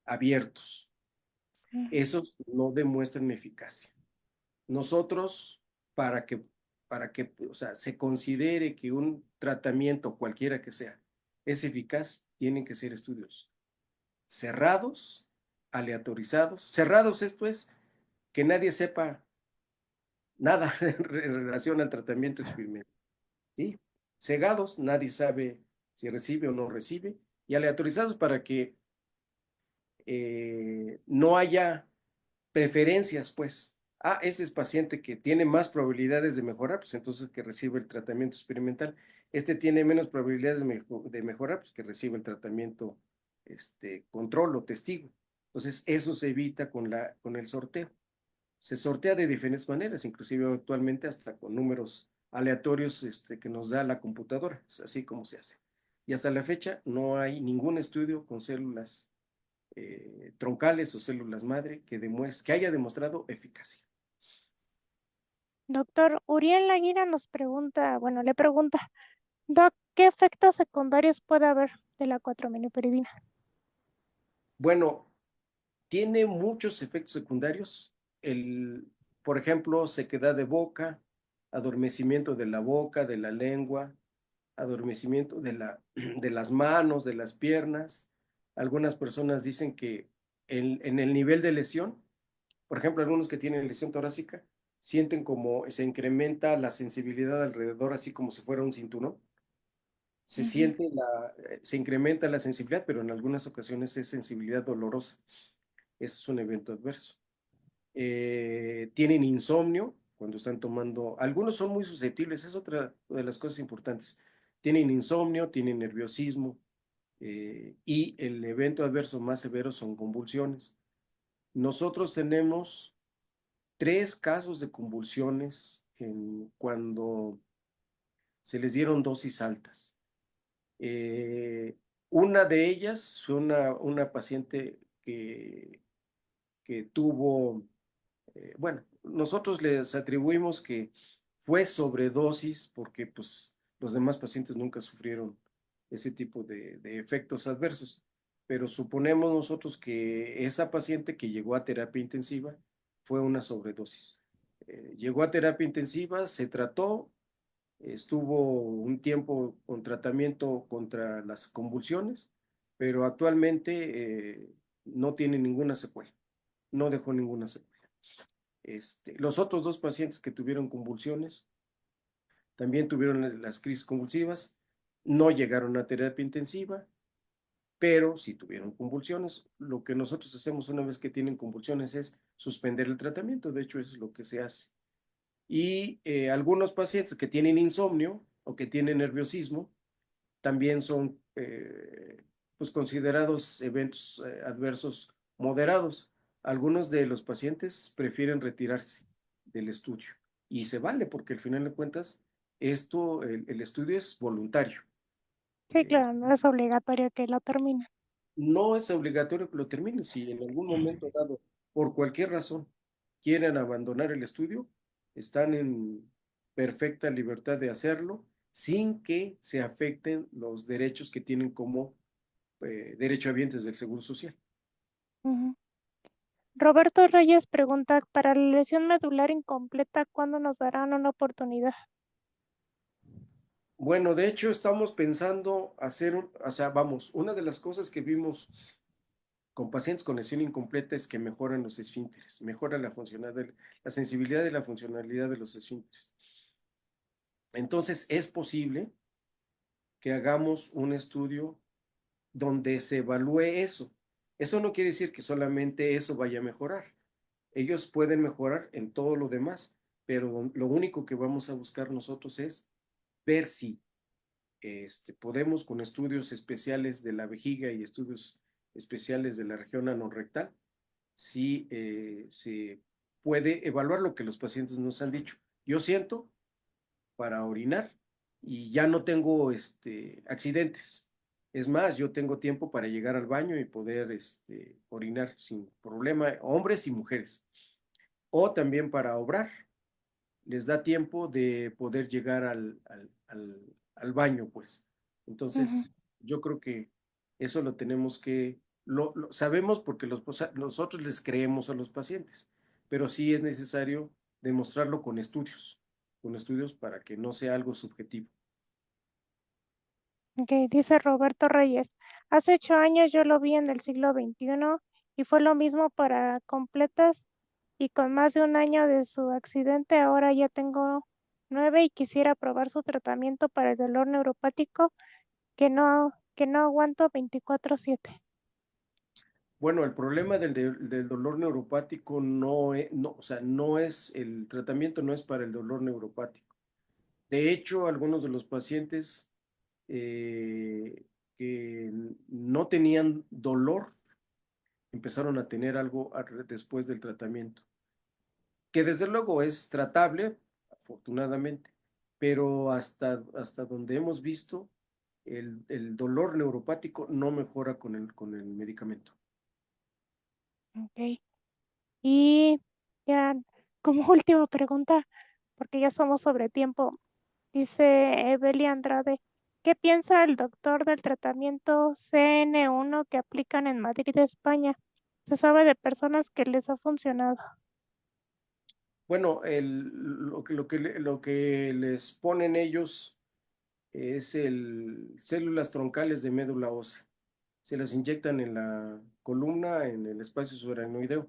abiertos. Ujú. Esos no demuestran eficacia. Nosotros, para que, o sea, se considere que un tratamiento, cualquiera que sea, es eficaz, tienen que ser estudios cerrados, aleatorizados. Cerrados, esto es, que nadie sepa nada en relación al tratamiento experimental. ¿Sí? Cegados, nadie sabe si recibe o no recibe. Y aleatorizados para que no haya preferencias, pues. Ah, ese es paciente que tiene más probabilidades de mejorar, pues entonces que recibe el tratamiento experimental. Este tiene menos probabilidades de mejorar, pues que recibe el tratamiento control o testigo. Entonces, eso se evita con el sorteo. Se sortea de diferentes maneras, inclusive actualmente hasta con números aleatorios que nos da la computadora, es así como se hace. Y hasta la fecha no hay ningún estudio con células troncales o células madre que haya demostrado eficacia. Doctor Uriel Laguira nos pregunta, bueno, le pregunta, Doc, ¿qué efectos secundarios puede haber de la 4-minoperidina? Bueno, tiene muchos efectos secundarios. Por ejemplo, sequedad de boca, adormecimiento de la boca, de la lengua, adormecimiento de las manos, de las piernas. Algunas personas dicen que en el nivel de lesión, por ejemplo, algunos que tienen lesión torácica, sienten como se incrementa la sensibilidad alrededor, así como si fuera un cinturón. Ujú. Se incrementa la sensibilidad, pero en algunas ocasiones es sensibilidad dolorosa. Ese es un evento adverso. Tienen insomnio cuando están tomando, algunos son muy susceptibles, es otra de las cosas importantes. Tienen insomnio, tienen nerviosismo y el evento adverso más severo son convulsiones. Nosotros tenemos 3 casos de convulsiones cuando se les dieron dosis altas. Eh, una de ellas fue una paciente que tuvo, bueno, nosotros les atribuimos que fue sobredosis porque pues los demás pacientes nunca sufrieron ese tipo de efectos adversos, pero suponemos nosotros que esa paciente que llegó a terapia intensiva fue una sobredosis. Llegó a terapia intensiva, se trató, estuvo un tiempo con tratamiento contra las convulsiones, pero actualmente no tiene ninguna secuela, no dejó ninguna secuela. Los otros 2 pacientes que tuvieron convulsiones también tuvieron las crisis convulsivas, no llegaron a terapia intensiva, pero sí tuvieron convulsiones. Lo que nosotros hacemos una vez que tienen convulsiones es suspender el tratamiento, de hecho eso es lo que se hace. Y algunos pacientes que tienen insomnio o que tienen nerviosismo también son pues considerados eventos adversos moderados. Algunos de los pacientes prefieren retirarse del estudio y se vale porque al final de cuentas el estudio es voluntario. Sí, Eh, claro, no es obligatorio que lo termine. no es obligatorio que lo terminen. Si en algún momento dado, por cualquier razón, quieren abandonar el estudio, están en perfecta libertad de hacerlo sin que se afecten los derechos que tienen como derechohabientes del Seguro Social. Ujú. Roberto Reyes pregunta, para la lesión medular incompleta, ¿cuándo nos darán una oportunidad? Bueno, de hecho, estamos pensando hacer, o sea, vamos, una de las cosas que vimos con pacientes con lesión incompleta es que mejoran los esfínteres, mejora la sensibilidad y la funcionalidad de los esfínteres. Entonces, es posible que hagamos un estudio donde se evalúe eso. Eso no quiere decir que solamente eso vaya a mejorar. Ellos pueden mejorar en todo lo demás, pero lo único que vamos a buscar nosotros es ver si podemos con estudios especiales de la vejiga y estudios especiales de la región anorrectal, si se puede evaluar lo que los pacientes nos han dicho. Yo siento para orinar y ya no tengo accidentes. Es más, yo tengo tiempo para llegar al baño y poder orinar sin problema, hombres y mujeres. O también para obrar, les da tiempo de poder llegar al baño, pues. Ujú. Entonces, yo creo que eso lo tenemos que, lo sabemos porque nosotros les creemos a los pacientes, pero sí es necesario demostrarlo con estudios para que no sea algo subjetivo. Ok, dice Roberto Reyes, hace 8 años yo lo vi en el siglo XXI y fue lo mismo para completas y con más de un año de su accidente, ahora ya tengo 9 y quisiera probar su tratamiento para el dolor neuropático que no aguanto 24/7. Bueno, el problema del dolor neuropático no es, no, o sea, no es, el tratamiento no es para el dolor neuropático. De hecho, algunos de los pacientes eh, que no tenían dolor empezaron a tener algo después del tratamiento, que desde luego es tratable, afortunadamente, pero hasta donde hemos visto, el dolor neuropático no mejora con el medicamento. Ok, y ya como última pregunta, porque ya somos sobre tiempo, dice Evelia Andrade, ¿qué piensa el doctor del tratamiento CN1 que aplican en Madrid, España? Se sabe de personas que les ha funcionado. Bueno, lo que les ponen ellos es células troncales de médula ósea. Se las inyectan en la columna, en el espacio subaracnoideo.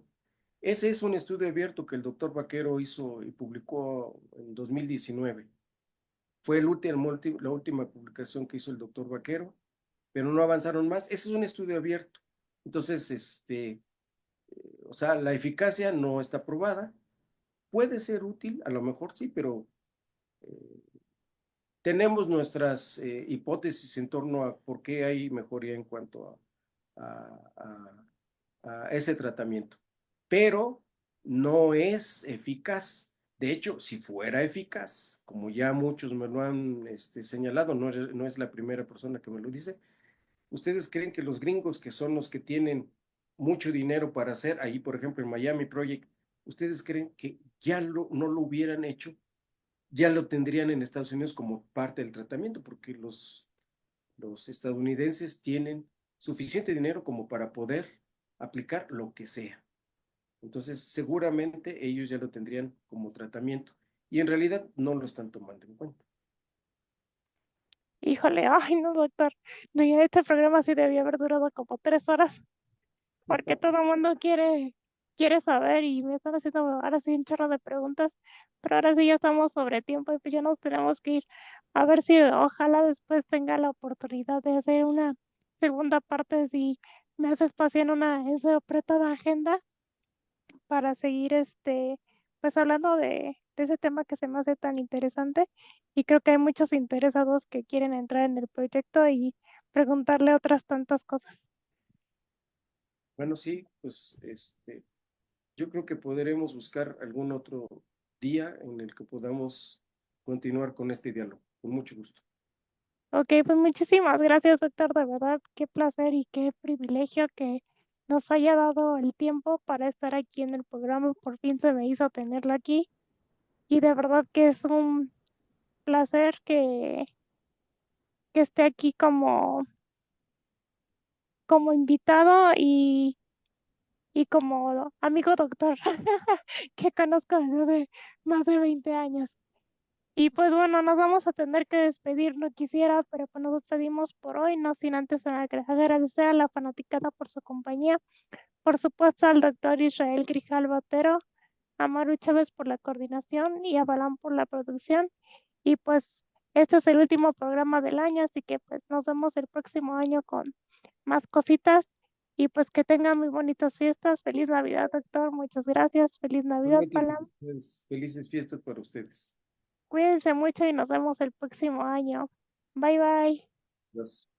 Ese es un estudio abierto que el doctor Vaquero hizo y publicó en 2019. Fue la última publicación que hizo el doctor Vaquero, pero no avanzaron más. Ese es un estudio abierto. Entonces, o sea, la eficacia no está probada. Puede ser útil, a lo mejor sí, pero eh, tenemos nuestras hipótesis en torno a por qué hay mejoría en cuanto a ese tratamiento. Pero no es eficaz. De hecho, si fuera eficaz, como ya muchos me lo han señalado, no es la primera persona que me lo dice, ¿ustedes creen que los gringos, que son los que tienen mucho dinero para hacer, ahí por ejemplo en Miami Project, ¿ustedes creen que no lo hubieran hecho? Ya lo tendrían en Estados Unidos como parte del tratamiento, porque los estadounidenses tienen suficiente dinero como para poder aplicar lo que sea. Entonces, seguramente ellos ya lo tendrían como tratamiento y en realidad no lo están tomando en cuenta. Híjole, ay no, doctor. No, ya este programa sí debía haber durado como 3 horas, porque todo el mundo quiere saber y me están haciendo ahora sí un chorro de preguntas, pero ahora sí ya estamos sobre tiempo y pues ya nos tenemos que ir. A ver si ojalá después tenga la oportunidad de hacer una segunda parte si me hace espacio en esa apretada agenda para seguir pues hablando de ese tema que se me hace tan interesante y creo que hay muchos interesados que quieren entrar en el proyecto y preguntarle otras tantas cosas. Bueno, sí, pues yo creo que podremos buscar algún otro día en el que podamos continuar con este diálogo. Con mucho gusto. Ok, pues muchísimas gracias, doctor, de verdad, qué placer y qué privilegio que nos haya dado el tiempo para estar aquí en el programa. Por fin se me hizo tenerlo aquí y de verdad que es un placer que esté aquí como invitado y como amigo doctor que conozco desde hace más de 20 años. Y pues bueno, nos vamos a tener que despedir, no quisiera, pero pues nos despedimos por hoy, no sin antes agradecer a la fanaticada por su compañía, por supuesto al doctor Israel Grijalva Otero, a Maru Chávez por la coordinación y a Balán por la producción. Y pues este es el último programa del año, así que pues nos vemos el próximo año con más cositas y pues que tengan muy bonitas fiestas. Feliz Navidad, doctor. Muchas gracias. Feliz Navidad, Igualmente para Palam. ustedes, felices fiestas para ustedes. Cuídense mucho y nos vemos el próximo año. Bye bye. Gracias.